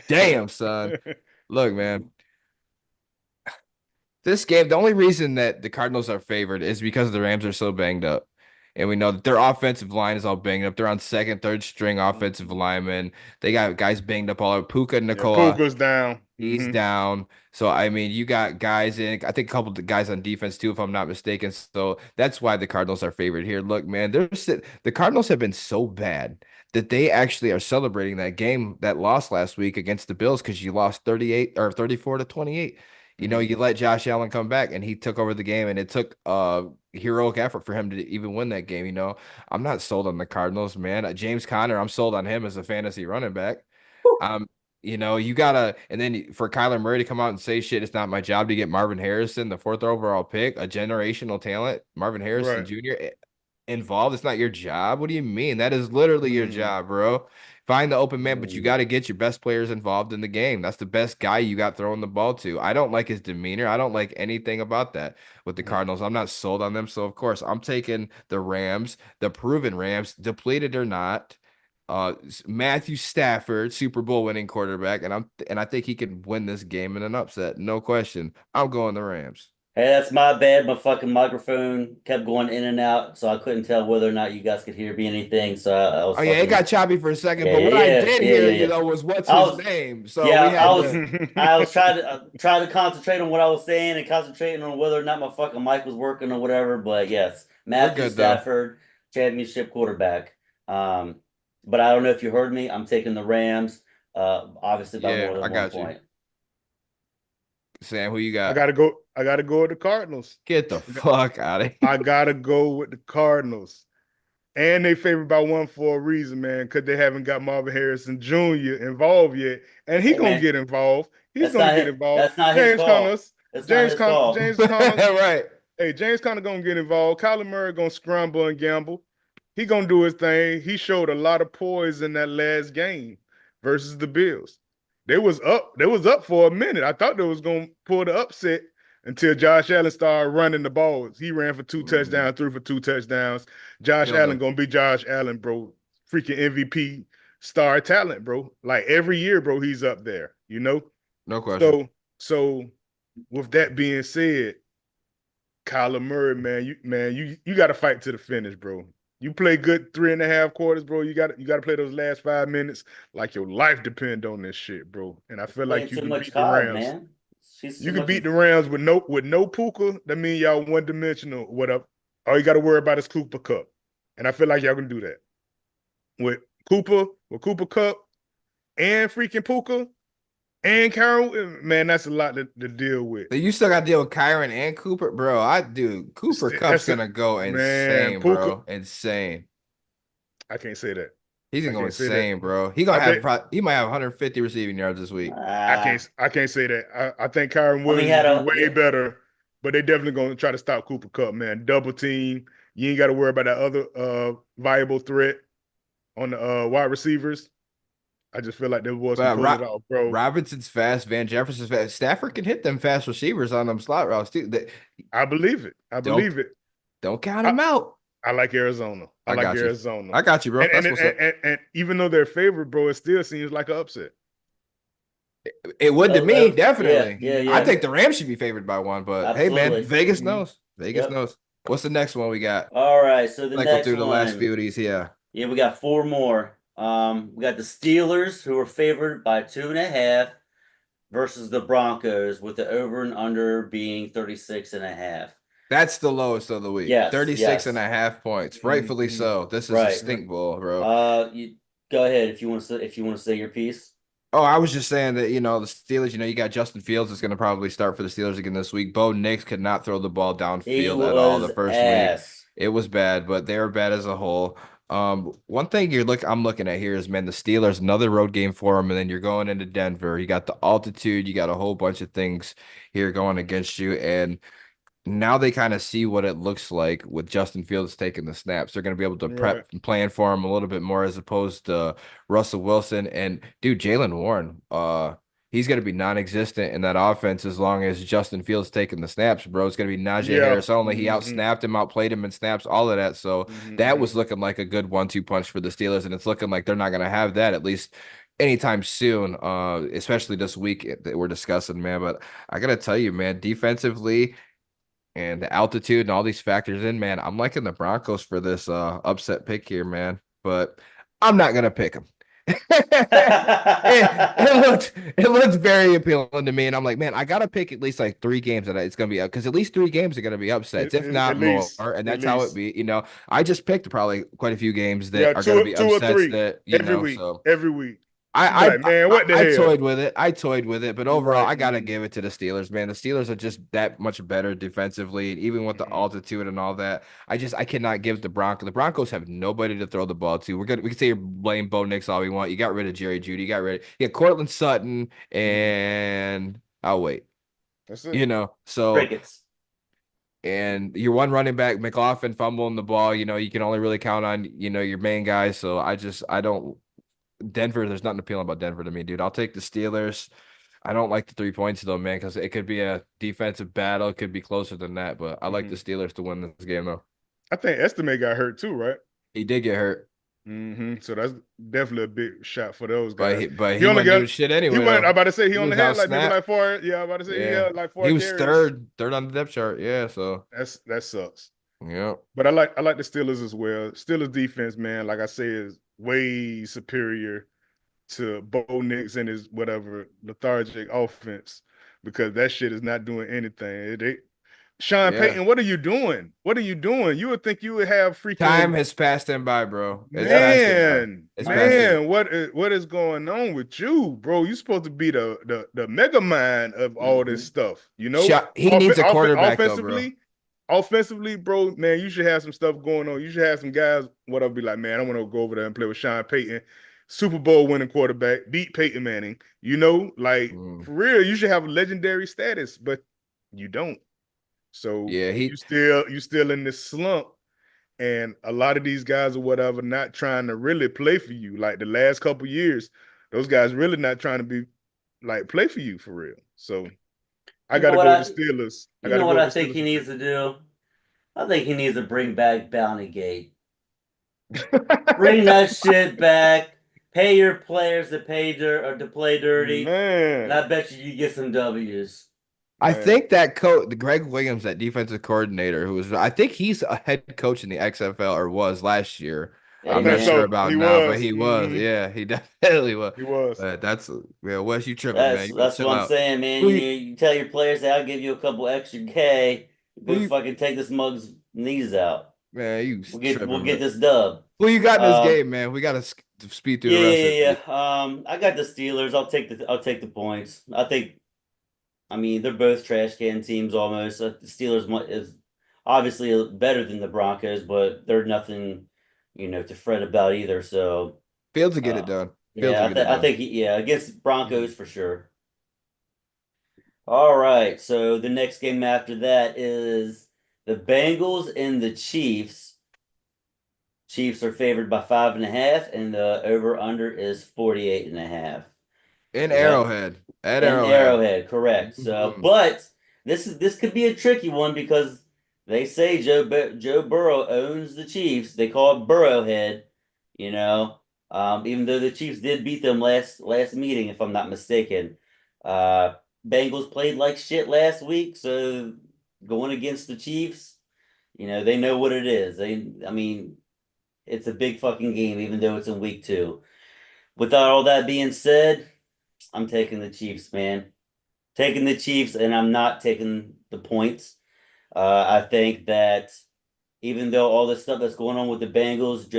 Damn, son. Look, man. This game, the only reason that the Cardinals are favored is because the Rams are so banged up. And we know that their offensive line is all banged up. They're on second, third string offensive linemen. They got guys banged up all over. Puka Yeah, Nacua, Puka's down. he's down. So, I mean, you got guys in, I think a couple of guys on defense too, if I'm not mistaken. So that's why the Cardinals are favored here. Look, man, the Cardinals have been so bad that they actually are celebrating that game that lost last week against the Bills because you lost 38 or 34 to 28. You let Josh Allen come back and he took over the game, and it took heroic effort for him to even win that game. I'm not sold on the Cardinals, man. James Conner, I'm sold on him as a fantasy running back. Um, you gotta, and then for Kyler Murray to come out and say shit, it's not my job to get Marvin Harrison, the fourth overall pick, a generational talent, Marvin Harrison Right. Jr. involved. It's not your job. What do you mean? That is literally your job, bro. Find the open man, but you got to get your best players involved in the game. That's the best guy you got throwing the ball to. I don't like his demeanor. I don't like anything about that with the Cardinals. I'm not sold on them. So, of course, I'm taking the Rams, the proven Rams, depleted or not. Matthew Stafford, Super Bowl winning quarterback, and I think he can win this game in an upset. No question. I'm going the Rams. Hey, that's my bad. My fucking microphone kept going in and out, so I couldn't tell whether or not you guys could hear me anything. So I was Oh yeah, it fucking. got choppy for a second, Yeah, but what I yeah, did yeah, hear, yeah, yeah. was what's I his was, name. So yeah, we I had was, to. I was trying to concentrate on what I was saying and concentrating on whether or not my fucking mic was working or whatever. But yes, We're Matthew good though. Stafford, championship quarterback. But I don't know if you heard me. I'm taking the Rams. Obviously by Yeah, more I than one got you. point. Sam, who you I got? gotta go. I gotta go with the Cardinals. Get the fuck out of I here. gotta go with the Cardinals. And they favored by one for a reason, man, because they haven't got Marvin Harrison Jr. involved yet. And he Hey gonna man, get involved. He's that's gonna not get his, involved. that's not his James call. Connors. That's not his call. James Connors. Right. Hey, James Conner gonna get involved. Kyler Murray gonna scramble and gamble. He gonna do his thing. He showed a lot of poise in that last game versus the Bills. They was up. They was up for a minute. I thought they was gonna pull the upset until Josh Allen started running the balls. He ran for 2 touchdowns, threw for 2 touchdowns. Josh Killed Allen him. gonna be Josh Allen, bro. Freaking MVP star talent, bro. Like every year, bro, he's up there. No question. So with that being said, Kyler Murray, man, you got to fight to the finish, bro. You play good 3.5 quarters, bro. You got to play those last 5 minutes like your life depend on this shit, bro. And I He's feel playing like you too can much beat the COD, Rams. man. He's too You can much. beat the Rams with no Puka. That means y'all one dimensional. What up? All you got to worry about is Cooper Cup, and I feel like y'all can do that with Cooper Cup, and freaking Puka and Carroll. Man, that's a lot to deal with. So you still got to deal with Kyron and Cooper, bro. Cooper Cup's That's a gonna go man, insane, Puka. bro. Insane. I can't say that. He's I gonna go can't say that. insane, bro. I think He might have 150 receiving yards this week. I can't say that. I think Kyron I mean, he Williams had will be a way better, but they definitely gonna try to stop Cooper Cup, man. Double team. You ain't got to worry about that other viable threat on the wide receivers. I just feel like the boys can But pull it off, bro. Robinson's fast. Van Jefferson's fast. Stafford can hit them fast receivers on them slot routes too. I believe it. I Don't believe it. don't count I, him out. I like Arizona. I I like got you. Arizona. I got you, bro. That's what's up. And even though they're favored, bro, it still seems like an upset. It would to me, yeah, definitely. yeah, I yeah. think the Rams should be favored by one, but hey, man, Absolutely. Vegas Mhm. knows. Vegas Yep. knows. What's the next one we got? All right, so the Cycle next through the last one. few of these. Yeah. Yeah, we got four more. We got the Steelers, who are favored by 2.5, versus the Broncos, with the over and under being 36.5. That's the lowest of the week. Yes, 36 and yes. a half points. Rightfully Mhm. so. This is a Right. stink bowl, bro. You go ahead if you want to say your piece. Oh, I was just saying that, the Steelers, you got Justin Fields is going to probably start for the Steelers again this week. Bo Nix could not throw the ball He downfield at all the was first week. ass. It was bad, but they were bad as a whole. One thing I'm looking at here is, man, the Steelers, another road game for them, and then you're going into Denver. You got the altitude, you got a whole bunch of things here going against you, and now they kind of see what it looks like with Justin Fields taking the snaps. They're going to be able to Right. prep and plan for him a little bit more as opposed to Russell Wilson. And dude, Jalen Warren, he's going to be non-existent in that offense as long as Justin Fields taking the snaps, bro. It's going to be Najee Yeah. Harris only. He Mm-hmm. outsnapped him, outplayed him in snaps, all of that. So that Mm-hmm. was looking like a good 1-2 punch for the Steelers, and it's looking like they're not going to have that at least anytime soon, especially this week that we're discussing, man. But I got to tell you, man, defensively, and the altitude and all these factors in, man, I'm liking the Broncos for this upset pick here, man. But I'm not gonna pick them. it looked very appealing to me, and I'm like, man, I gotta pick at least like 3 games that it's gonna be up because at least 3 games are gonna be upsets, if At not more, least. and At that's how it least. be. I just picked probably quite a few games that Yeah, are gonna be two or upsets three that every week. so. Every week. You be I like, man, what the I hell? toyed with it. I toyed with it, but overall, Right. I gotta give it to the Steelers, man. The Steelers are just that much better defensively, and even with the Mhm. altitude and all that. I cannot give the Broncos. The Broncos have nobody to throw the ball to. We can say you blame Bo Nix all we want. You got rid of Jerry Jeudy. You got rid of Cortland Sutton, Mhm. and I'll wait. That's it. So Crickets. and your one running back, McLaughlin, fumbling the ball. You can only really count on your main guys. So I don't. Denver, there's nothing appealing about Denver to me, dude. I'll take the Steelers. I don't like the 3 points though, man, because it could be a defensive battle. It could be closer than that, but I like the Mhm. Steelers to win this game though. I think Estimate got hurt too, right? He did get hurt, So that's definitely a big shot for those but guys. he He only wasn't got doing shit he anyway went. I'm though. about to say he He only was had out like maybe snapped. like 4. Yeah, I'm about to say he Yeah, had like he 4 was carries. third on the depth chart. Yeah, so That sucks. yeah, But I like the Steelers as well. Steelers defense, man, like I say, is way superior to Bo Nix and his whatever lethargic offense because that shit is not doing anything. Sean yeah. Payton, what are you doing? What are you doing? You would think you would have freaking Time has passed him by, bro. It's Yep. passed him by. man, It's passed him. Honestly. man. What is going on with you, bro? You supposed to be the mega mind of all this Mhm. stuff, you know? He needs a quarterback though, bro. Offensively, bro, man, you should have some stuff going on. You should have some guys, whatever, be like, man, I want to go over there and play with Sean Payton, Super Bowl winning quarterback, beat Peyton Manning. Like Mm. for real, you should have legendary status, but you don't. So Yeah, you still in this slump, and a lot of these guys or whatever not trying to really play for you. Like the last couple years, those guys really not trying to be like play for you for real. So I You got know to what go with I the Steelers. I you got to know go what with I the think Steelers he for needs pick. to do? I think he needs to bring back Bounty Gate. Bring that shit back. Pay your players to to play dirty, and I Man, bet you get some W's. I man. think the Greg Williams, that defensive coordinator, I think he's a head coach in the XFL or was last year. I I'm Hey not think sure man, so. about He now, but was. he was. Yeah, he definitely was. He was. But yeah, Wes, you tripping, man. that's You better that's what chill I'm out. saying, man. Who you, You tell your players that I'll give you a couple extra K. who Go you, fucking take this mug's knees out. man, you We'll tripping, get but this dub. who you got in this Um, game, man? We got to speed through yeah, the rest yeah, of yeah, it. yeah. I got the Steelers. I'll take the points. I mean, they're both trash can teams almost. The Steelers is obviously better than the Broncos, but they're nothing, to fret about either. So Fields to get it done. Fields to Yeah, get it I done. think against Broncos for sure. All right, so the next game after that is the Bengals and the Chiefs. Chiefs are favored by 5.5, and the over under is 48.5. In So that Arrowhead. At in Arrowhead. Arrowhead, correct. So, Mhm. but this could be a tricky one because they say Joe Burrow owns the Chiefs. They call it Burrowhead, you know. Even though the Chiefs did beat them last meeting, if I'm not mistaken. Uh, Bengals played like shit last week, so going against the Chiefs, they know what it is. I mean, it's a big fucking game, even though it's in week 2. Without all that being said, I'm taking the Chiefs, man. Taking the Chiefs, and I'm not taking the points. I think that even though all the stuff that's going on with the Bengals,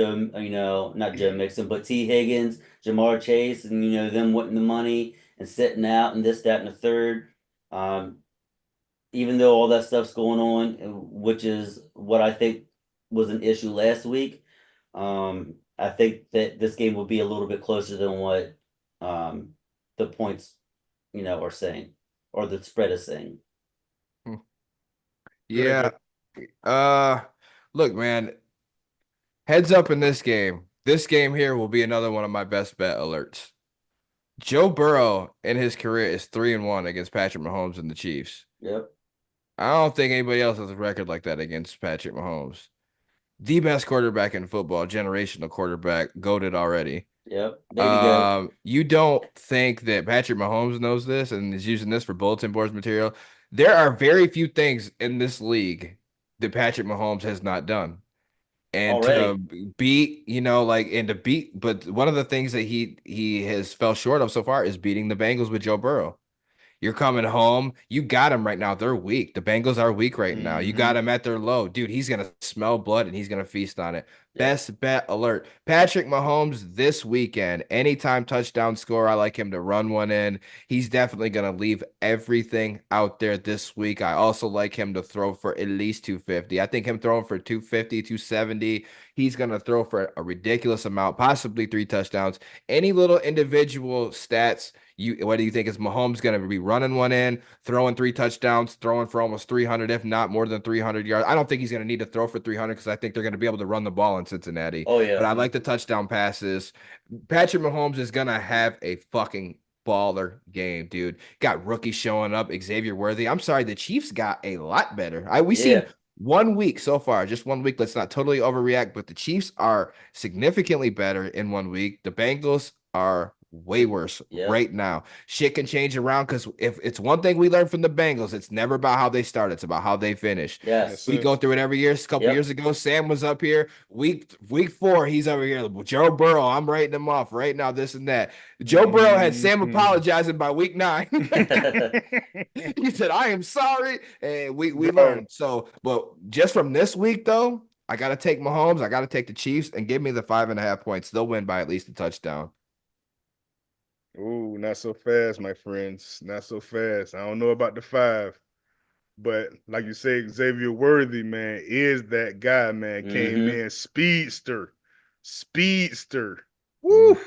not Joe Mixon, but T. Higgins, Jamar Chase, and them wanting the money and sitting out and this, that, and the third. Um, Even though all that stuff's going on, which is what I think was an issue last week, I think that this game will be a little bit closer than what the points, are saying, or the spread is saying. Yeah. Uh Look, man, heads up in this game. This game here will be another one of my best bet alerts. Joe Burrow in his career is 3-1 against Patrick Mahomes and the Chiefs. Yep, I don't think anybody else has a record like that against Patrick Mahomes. The best quarterback in football, generational quarterback, goated already. yep. Baby goat. You don't think that Patrick Mahomes knows this and is using this for bulletin boards material? There are very few things in this league that Patrick Mahomes has not done. And to Already. beat, and to beat, but one of the things that he has fell short of so far is beating the Bengals with Joe Burrow. You're coming home. You got them right now. They're weak. The Bengals are weak right now. You got Mm-hmm. them at their low. Dude, he's going to smell blood and he's going to feast on it. Yep. Best bet alert. Patrick Mahomes this weekend, anytime touchdown score, I like him to run one in. He's definitely going to leave everything out there this week. I also like him to throw for at least 250. I think him throwing for 250, 270. He's going to throw for a ridiculous amount, possibly 3 touchdowns. Any little individual stats what do you think? Is Mahomes going to be running one in, throwing 3 touchdowns, throwing for almost 300, if not more than 300 yards? I don't think he's going to need to throw for 300 because I think they're going to be able to run the ball in Cincinnati. Oh But yeah. I like the touchdown passes. Patrick Mahomes is going to have a fucking baller game, dude. Got rookies showing up, Xavier Worthy. I'm sorry, the Chiefs got a lot better. We seen Yeah. 1 week so far, just 1 week. Let's not totally overreact, but the Chiefs are significantly better in 1 week. The Bengals are way worse Yep. right now. Shit can change around because if it's one thing we learned from the Bengals, it's never about how they start, it's about how they finish. Yes, Yes. We sir. go through it every year. A couple Yep. years ago, Sam was up here. Week 4, he's over here. Joe Burrow, I'm writing him off right now. This and that. Joe Burrow had Sam Mhm. apologizing by week 9. He said, "I am sorry," and we Bro, learned. So, but just from this week though, I got to take Mahomes. I got to take the Chiefs and give me the 5.5 points. They'll win by at least a touchdown. ooh, not so fast, my friends. Not so fast. I don't know about the 5, but like you say, Xavier Worthy, man, is that guy, man. Came Mm-hmm. in speedster, speedster. Woo, Mm.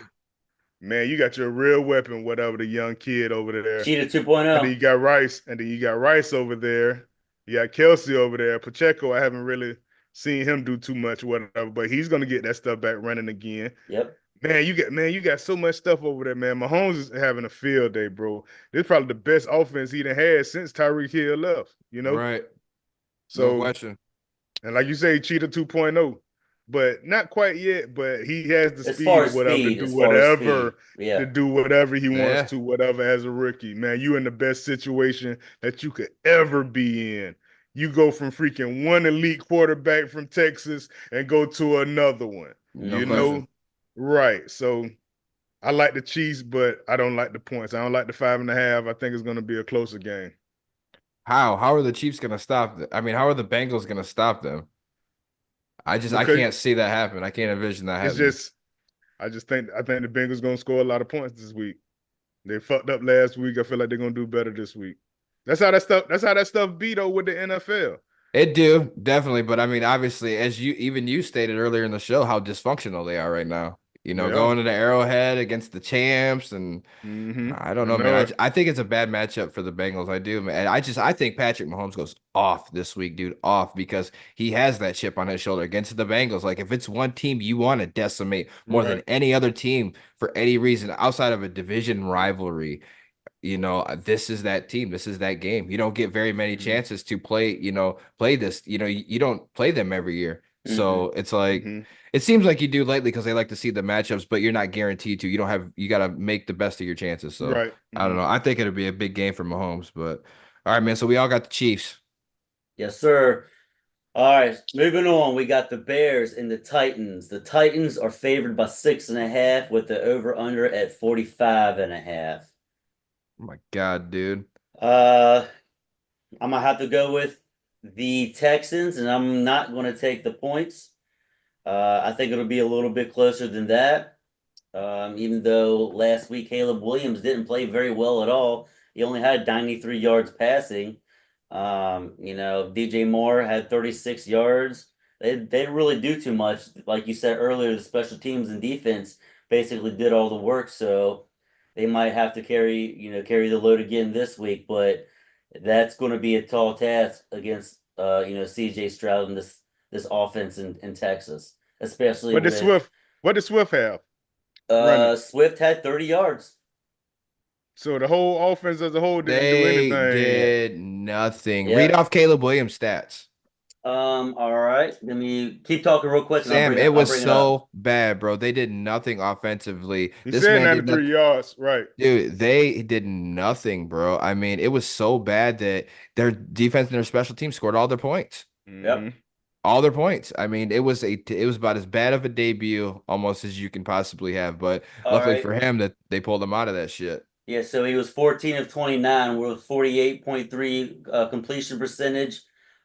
man, you got your real weapon, whatever the young kid over there. Cheetah And then 2.0. you got Rice, and then you got Rice over there. You got Kelsey over there. Pacheco, I haven't really seen him do too much, whatever, but he's gonna get that stuff back running again. Yep. Man, you got so much stuff over there, man. Mahomes is having a field day, bro. This is probably the best offense he done had since Tyreek Hill left. Right. No So, question. and like you say, Cheetah 2.0, but not quite yet, but he has the As far speed or as whatever speed, to yeah. do whatever he wants Yeah. to, whatever as a rookie. Man, you in the best situation that you could ever be in. You go from freaking one elite quarterback from Texas and go to another one, No you Mm-hmm. question. know? Right. So I like the Chiefs, but I don't like the points. I don't like the 5.5. I think it's going to be a closer game. How? How are the Chiefs going to stop I mean, how are the Bengals going to stop them? I Because can't see that happen. I can't envision that it's happening. just, I think the Bengals going to score a lot of points this week. They fucked up last week. I feel like they're going to do better this week. That's how that stuff be though with the NFL. It do, definitely. But I mean, obviously, as you stated earlier in the show, how dysfunctional they are right now. Yeah. going to the Arrowhead against the champs, and I don't I know, know man. it. I think it's a bad matchup for the Bengals. I do, man. I think Patrick Mahomes goes off this week, dude, off because he has that chip on his shoulder against the Bengals. Like if it's one team you want to decimate more than Right. any other team for any reason outside of a division rivalry, this is that team. This is that game. You don't get very many Mm-hmm. chances to play, play this. You don't play them every year. Mm-hmm. So it's like Mm-hmm. it seems like you do lately because they like to see the matchups, but you're not guaranteed to. You got to make the best of your chances. So Right. I don't Mm-hmm. know. I think it'll be a big game for Mahomes, but all right, man. So we all got the Chiefs. Yes, sir. All right, moving on. We got the Bears and the Titans. The Titans are favored by 6.5 with the over-under at 45.5. Oh my God, dude. Uh, I'm gonna have to go with the Texans, and I'm not going to take the points. I think it'll be a little bit closer than that. Even though last week Caleb Williams didn't play very well at all. He only had 93 yards passing. DJ Moore had 36 yards. They didn't really do too much. Like you said earlier, the special teams and defense basically did all the work. So they might have to carry the load again this week, but that's going to be a tall task against CJ Stroud and this offense in Texas, especially What did with Swift? What did Swift have running? Swift had 30 yards. So the whole offense as a whole didn't do They anything. did nothing. Read Yeah. off Caleb Williams' stats. All right. Let me keep talking real quick and Sam, it I'll was bring it up. so bad, bro. They did nothing offensively. He This said man did not. 93 yards. Right. Dude, they did nothing, bro. I mean, it was so bad that their defense and their special team scored all their points. Mm-hmm. Yep. All their points. I mean, it was about as bad of a debut almost as you can possibly have. But All luckily right. for him that they pulled him out of that shit. Yeah, so he was 14 of 29 with 48.3 completion percentage.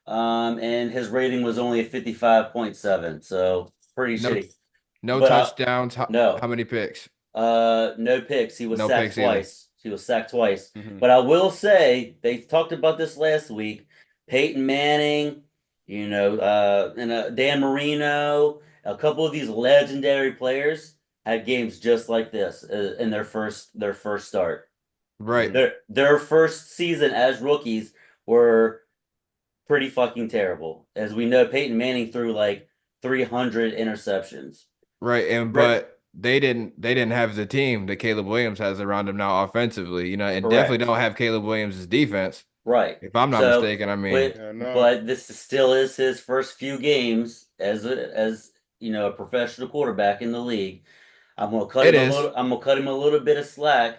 And his rating was only a 55.7. So pretty No, shitty. no But touchdowns. How no. many picks? No picks. He was No sacked picks either. twice. He was sacked twice. Mm-hmm. But I will say they talked about this last week. Peyton Manning, and Dan Marino, a couple of these legendary players had games just like this in their first start. Right. Mm-hmm. Their first season as rookies were pretty fucking terrible. As we know, Peyton Manning threw like 300 interceptions. Right. Right. But they didn't have the team that Caleb Williams has around him now offensively, and definitely Correct. don't have Caleb Williams' defense. Right. If I'm not So, mistaken, I mean, but Yeah, no. but this still is his first few games as a professional quarterback in the league. it is. I'm gonna cut him a little bit of slack,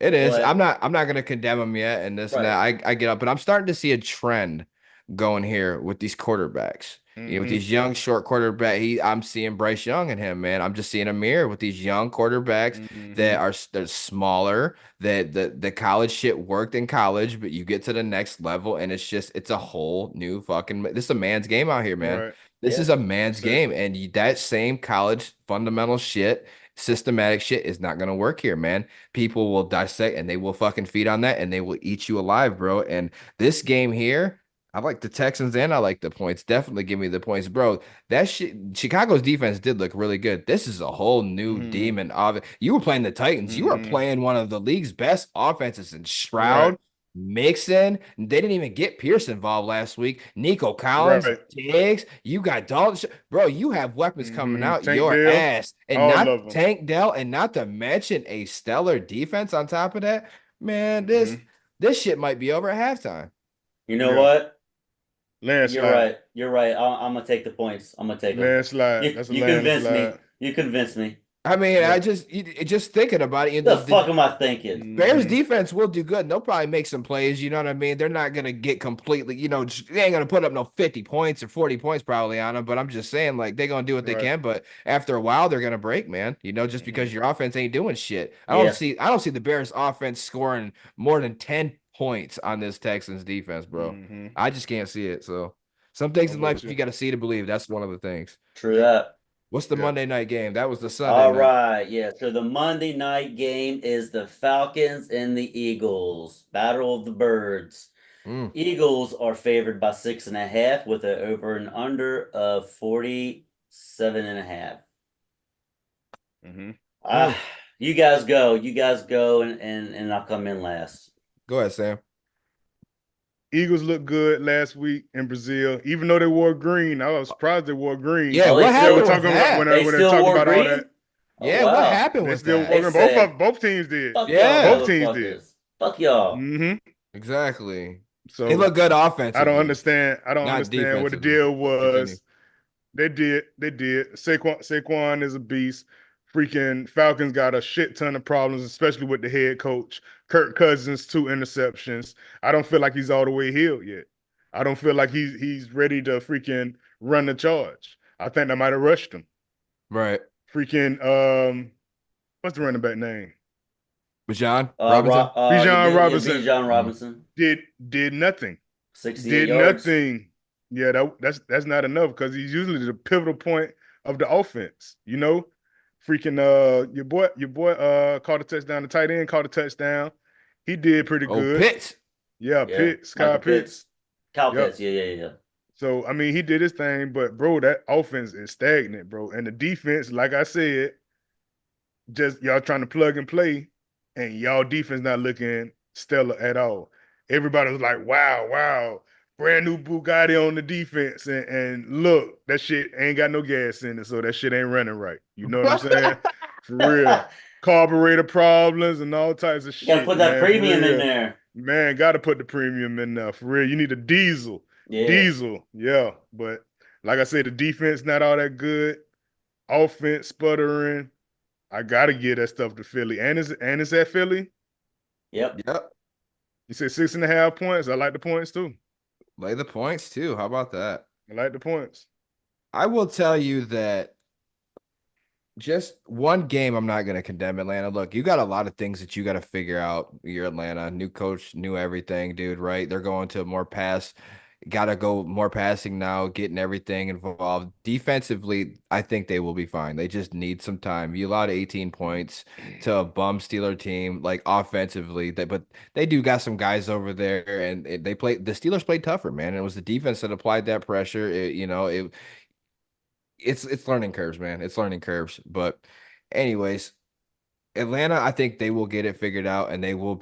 It is. I'm but not I'm not gonna condemn him yet and this and that. right. I get up, but I'm starting to see a trend going here with these quarterbacks. With Mm-hmm. these young short quarterback, I'm seeing Bryce Young in him, man. I'm just seeing a mirror with these young quarterbacks Mm-hmm. that they're smaller, that the college shit worked in college, but you get to the next level and it's a whole new fucking this is a man's game out here, man. Right. This Yeah. is a man's game, Essentially. and that same college fundamental shit, systematic shit is not gonna work here, man. People will dissect and they will fucking feed on that and they will eat you alive, bro. And this game here, I like the Texans and I like the points. Definitely give me the points, bro. That shit, Chicago's defense did look really good. This is a whole new Mm-hmm. demon of it. You were playing the Titans. You were Mm-hmm. playing one of the league's best offenses in Right. Stroud, Mixon. They didn't even get Pierce involved last week. Nico Collins, Right. Diggs. You got Dalton. Bro, you have weapons coming Mm-hmm. out Tank your Dell. ass. And All not of them. Tank Dell, and not to mention a stellar defense on top of that. Man, this Mm-hmm. this shit might be over at halftime. You know Yeah. what? You're Landslide. right. You're right. I'm gonna take the points. I'm gonna take them. Landslide. You That's a you convinced me. landslide. You convinced me. I mean, Yeah. just thinking about it, The fuck am I thinking? Bears Mm-hmm. defense will do good. And they'll probably make some plays. You know what I mean? They're not gonna get completely. They ain't gonna put up no 50 points or 40 points probably on them. But I'm just saying, like they're gonna do what they Right. can. But after a while, they're gonna break, man. Just Mm-hmm. because your offense ain't doing shit. Yeah. I don't see the Bears offense scoring more than 10 points on this Texans defense, bro. Mm-hmm. I just can't see it. So some things I'm in life with you. you got to see to believe. That's one of the things. True that. What's the Yeah. Monday night game? That was the Sunday All night. right. Yeah. So the Monday night game is the Falcons and the Eagles. Battle of the Birds. Mm. Eagles are favored by 6.5 with an over and under of 47.5. Uh, you guys go. You guys go, and I'll come in last. Go ahead, Sam. Eagles looked good last week in Brazil, even though they wore green. I was surprised they wore green. Yeah, Oh, what they still happened We're with talking about that? they when they're still talking wore about all green. that. Oh Yeah, what wow. happened They with still that? wore They green. said, Both teams did. "Fuck y'all, Yeah, Both teams did. motherfuckers. Fuck y'all." exactly. They So look good I don't offensively, understand. I don't not understand what the defensively. deal But continue. was. They did. They did. Saquon is a beast. Freaking Falcons got a shit ton of problems, especially with the head coach. Kirk Cousins, 2 interceptions. I don't feel like he's all the way healed yet. I don't feel like he's ready to freaking run the charge. I think they might have rushed him. Right. Freaking what's the running back name? Bijan Robinson. Bijan Yeah, Robinson Bijan Robinson, did nothing. 68 Did yards. nothing. Yeah, that's not enough because he's usually the pivotal point of the offense. You know, freaking your boy caught a touchdown. The tight end caught a touchdown. He did pretty Oh, good. Pitts. Yeah, Yeah, Pitts, Sky Michael Pitts, Pitts. Cal Yep. Pitts. Yeah. So I mean, he did his thing, but bro, that offense is stagnant, bro. And the defense, like I said, just y'all trying to plug and play, and y'all defense not looking stellar at all. Everybody was like, wow, brand new Bugatti on the defense. And look, that shit ain't got no gas in it, so that shit ain't running right. You know what I'm saying? For real. Carburetor problems and all types of You gotta shit, put that man. For premium in real. there. Man, gotta put the premium in there. For real. You need a diesel. Yeah. Diesel, yeah. But like I said, the defense not all that good. Offense sputtering. I gotta give that stuff to Philly. And it's at Philly. Yep. Yep. You said 6.5 points. I like the points too. Lay the points too. How about that? I like the points. I will tell you that just one game, I'm not going to condemn Atlanta. Look, you got a lot of things that you got to figure out. You're Atlanta, new coach, new everything, dude, right? They're going to more pass, got to go more passing now, getting everything involved. Defensively, I think they will be fine. They just need some time. You allowed 18 points to a bum Steeler team, like offensively, but they do got some guys over there, and they play. The Steelers played tougher, man. And it was the defense that applied that pressure. It's learning curves, man. It's learning curves. But anyways, Atlanta, I think they will get it figured out and they will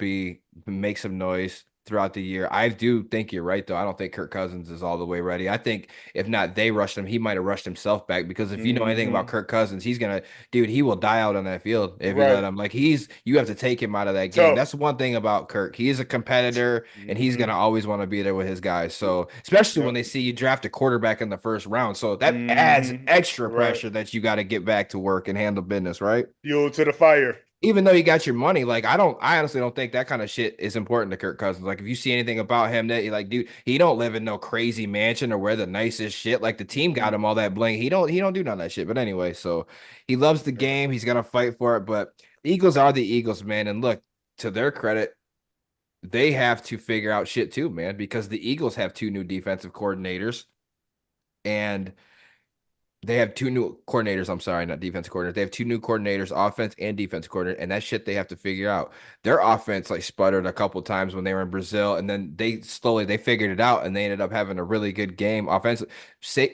make some noise throughout the year. I do think you're right, though. I don't think Kirk Cousins is all the way ready. I think if not they rushed him, he might have rushed himself back because if you know anything about Kirk Cousins, he will die out on that field if you let him. Like you have to take him out of that game. Tough. That's one thing about Kirk. He is a competitor and he's gonna always want to be there with his guys. So especially when they see you draft a quarterback in the first round. So that adds extra pressure that you got to get back to work and handle business, right? Fuel to the fire. Even though you got your money, like I honestly don't think that kind of shit is important to Kirk Cousins. Like if you see anything about him that you're like, dude, he don't live in no crazy mansion or wear the nicest shit. Like the team got him all that bling. He don't do none of that shit. But anyway, so he loves the game. He's gonna fight for it. But the Eagles are the Eagles, man. And look, to their credit, they have to figure out shit too, man, because the Eagles have 2 new defensive coordinators and they have 2 new coordinators. I'm sorry, not defensive coordinators. They have 2 new coordinators, offense and defense coordinator, and that shit they have to figure out. Their offense like sputtered a couple times when they were in Brazil, and then they figured it out, and they ended up having a really good game offensively,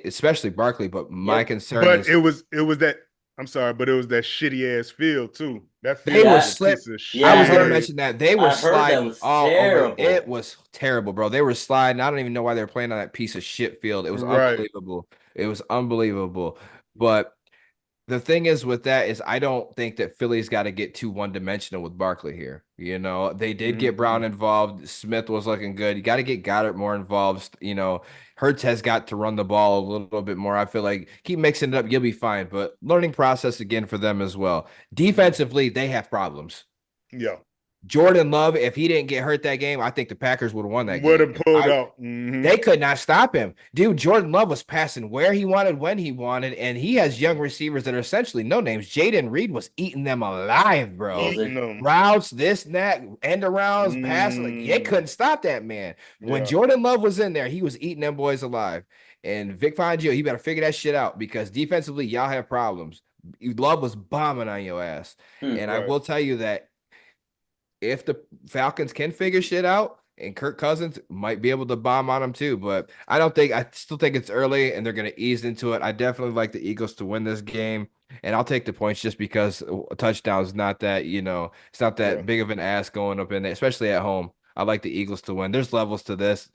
especially Barkley. But my concern But is it was that. I'm sorry, but it was that shitty ass field too. That they field were was a slip. piece of shit. I was going to heard- mention that they were I heard that sliding was all over. terrible. It was terrible, bro. They were sliding. I don't even know why they were playing on that piece of shit field. It was unbelievable. It was unbelievable. But the thing is with that is I don't think that Philly's got to get too one-dimensional with Barkley here. You know, they did get Brown involved. Smith was looking good. You got to get Goddard more involved. You know, Hurts has got to run the ball a little bit more. I feel like keep mixing it up, you'll be fine. But learning process again for them as well. Defensively, they have problems. Yeah. Jordan Love, if he didn't get hurt that game, I think the Packers would have won that Would game. have pulled out. Mm-hmm. They could not stop him. Dude, Jordan Love was passing where he wanted, when he wanted, and he has young receivers that are essentially no names. Jaden Reed was eating them alive, bro. Eating them. Routes, this and that, end arounds, passing. Like, you couldn't stop that man. When Yeah. Jordan Love was in there, he was eating them boys alive. And Vic Fangio, he better figure that shit out because defensively, y'all have problems. Love was bombing on your ass. And I will tell you that if the Falcons can figure shit out, and Kirk Cousins might be able to bomb on them too, but I still think it's early and they're going to ease into it. I definitely like the Eagles to win this game. And I'll take the points just because a touchdown is not that, it's not Yeah. that big of an ass going up in there, especially at home. I like the Eagles to win. There's levels to this.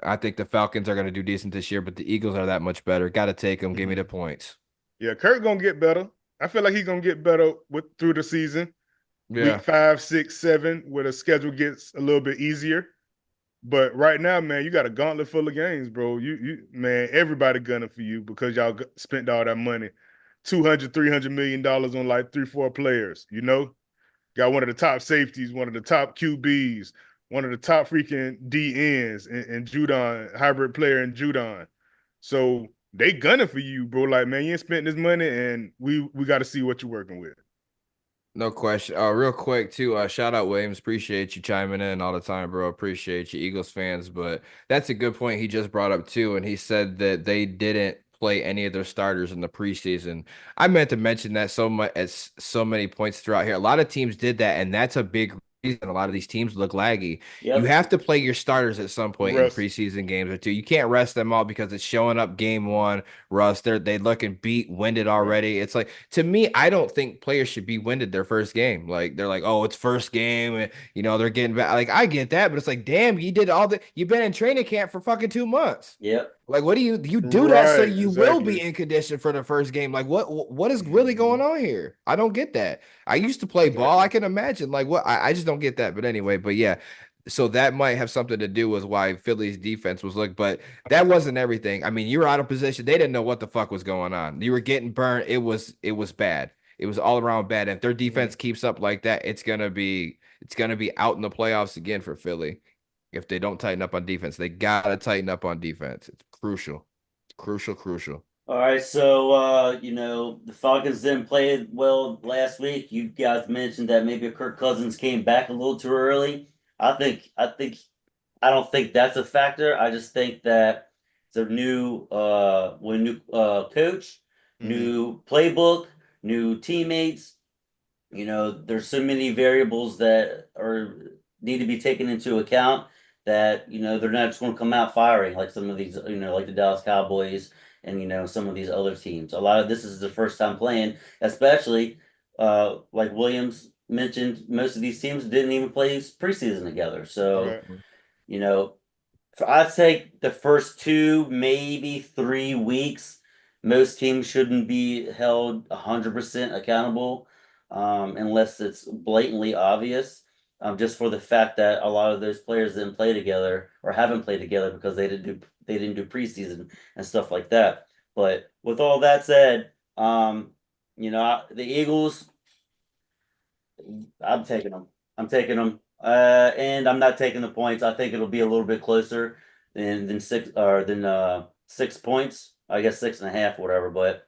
I think the Falcons are going to do decent this year, but the Eagles are that much better. Got to take them. Give me the points. Yeah, Kirk gonna get better. I feel like he's gonna get better through the season. Week Yeah. 5, 6, 7, where the schedule gets a little bit easier. But right now, man, you got a gauntlet full of games, bro. Man, everybody gunning for you because y'all spent all that money, 200, $300 million on like 3, 4 players. Got one of the top safeties, one of the top QBs, one of the top freaking DNs, and Judon, hybrid player in Judon. So they gunning for you, bro. Like, man, you ain't spent this money, and we got to see what you're working with. No question. Real quick too. Shout out Williams. Appreciate you chiming in all the time, bro. Appreciate you, Eagles fans. But that's a good point he just brought up too. And he said that they didn't play any of their starters in the preseason. I meant to mention that so much as so many points throughout here. A lot of teams did that, and that's a big reason a lot of these teams look laggy. You Yep. have to play your starters at some point in Russ. preseason games or two. You can't rest them all because it's showing up game one. Russ, they looking beat, winded already. It's like, to me, I don't think players should be winded their first game. Like, they're like, oh, it's first game, and they're getting back. Like, I get that, but it's like, damn, you've been in training camp for fucking 2 months. Yep. Like, what do you do that so Right, you will exactly. be in condition for the first game? Like, what is really going on here? I don't get that. I used to play ball. Exactly. I can imagine like what I just don't get that. But anyway, but yeah, so that might have something to do with why Philly's defense was but that wasn't everything. I mean, you were out of position. They didn't know what the fuck was going on. You were getting burned. It was bad. It was all around bad. If their defense keeps up like that, it's gonna be out in the playoffs again for Philly. If they don't tighten up on defense, they gotta tighten up on defense. It's crucial. It's crucial, crucial. All right, so the Falcons didn't play well last week. You guys mentioned that maybe Kirk Cousins came back a little too early. I don't think that's a factor. I just think that it's a new coach, Mm-hmm. new playbook, new teammates. There's so many variables that are need to be taken into account that they're not just going to come out firing like some of these like the Dallas Cowboys and some of these other teams. A lot of this is the first time playing, especially like Williams mentioned, most of these teams didn't even play preseason together. So Right. you know I'd say the first 2, maybe 3 weeks, most teams shouldn't be held 100% accountable, unless it's blatantly obvious. Just for the fact that a lot of those players didn't play together or haven't played together because they didn't do preseason and stuff like that. But with all that said, the Eagles, I'm taking them. I'm taking them. And I'm not taking the points. I think it'll be a little bit closer than 6 points. I guess 6.5, whatever. But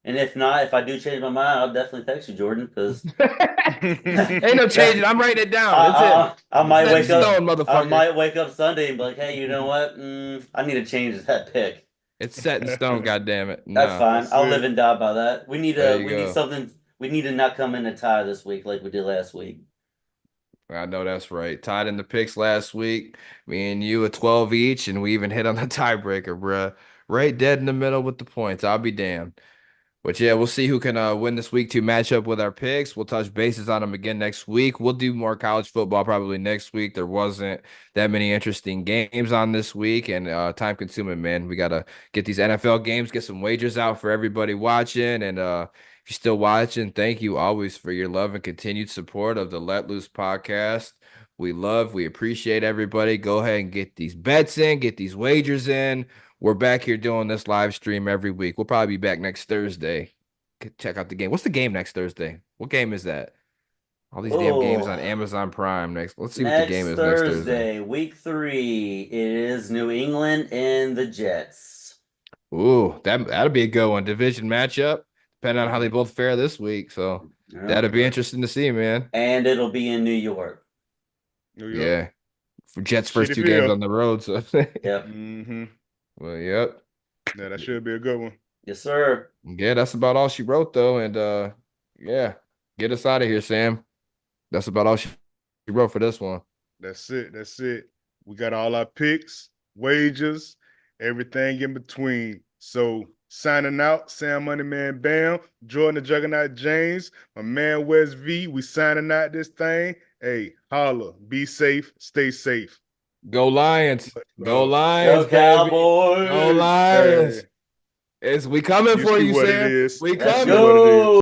and if not, if I do change my mind, I'll definitely text you, Jordan, because Ain't no changing. I'm writing it down. It's in. I It's might set in wake up. stone, I motherfucker. might wake up Sunday and be like, hey, you know what? I need to change that pick. It's set in stone. God damn it. That's No, fine. That's I'll live it. and die by that. We need there a you we need go. something. We need to not come in a tie this week like we did last week. I know that's right. Tied in the picks last week. Me and you at 12 each, and we even hit on the tiebreaker, bruh. Right dead in the middle with the points. I'll be damned. But yeah, we'll see who can win this week to match up with our picks. We'll touch bases on them again next week. We'll do more college football probably next week. There wasn't that many interesting games on this week, and time consuming, man. We gotta get these NFL games, get some wagers out for everybody watching. And if you're still watching, thank you always for your love and continued support of the Let Loose podcast. We appreciate everybody. Go ahead and get these bets in, get these wagers in. We're back here doing this live stream every week. We'll probably be back next Thursday. Check out the game. What's the game next Thursday? What game is that? All these damn games on Oh, Amazon Prime next. Let's see what the game next is next Thursday. Thursday, week 3, it is New England and the Jets. Ooh, that'll be a good one. Division matchup, depending on how they both fare this week. So Yep. that'll be Right. interesting to see, man. And it'll be in New York. New York. Yeah. For Jets' first Shitty 2 games field. on the road. So Yep. Mm-hmm. well, yep. Yeah, that should be a good one. Yes, sir. Yeah, that's about all she wrote though. And yeah, get us out of here, Sam. That's about all she wrote for this one. That's it. That's it. We got all our picks, wagers, everything in between. So Signing out, Sam Moneyman Bam, Jordan the Juggernaut James, my man Wes V. We signing out this thing. Hey, holla, be safe, stay safe. Go Lions. Go Love. Lions, Go baby. Cowboys. Go Lions. Hey, We coming you for see you, what it Sam. is. We Let's See coming. what it is. go.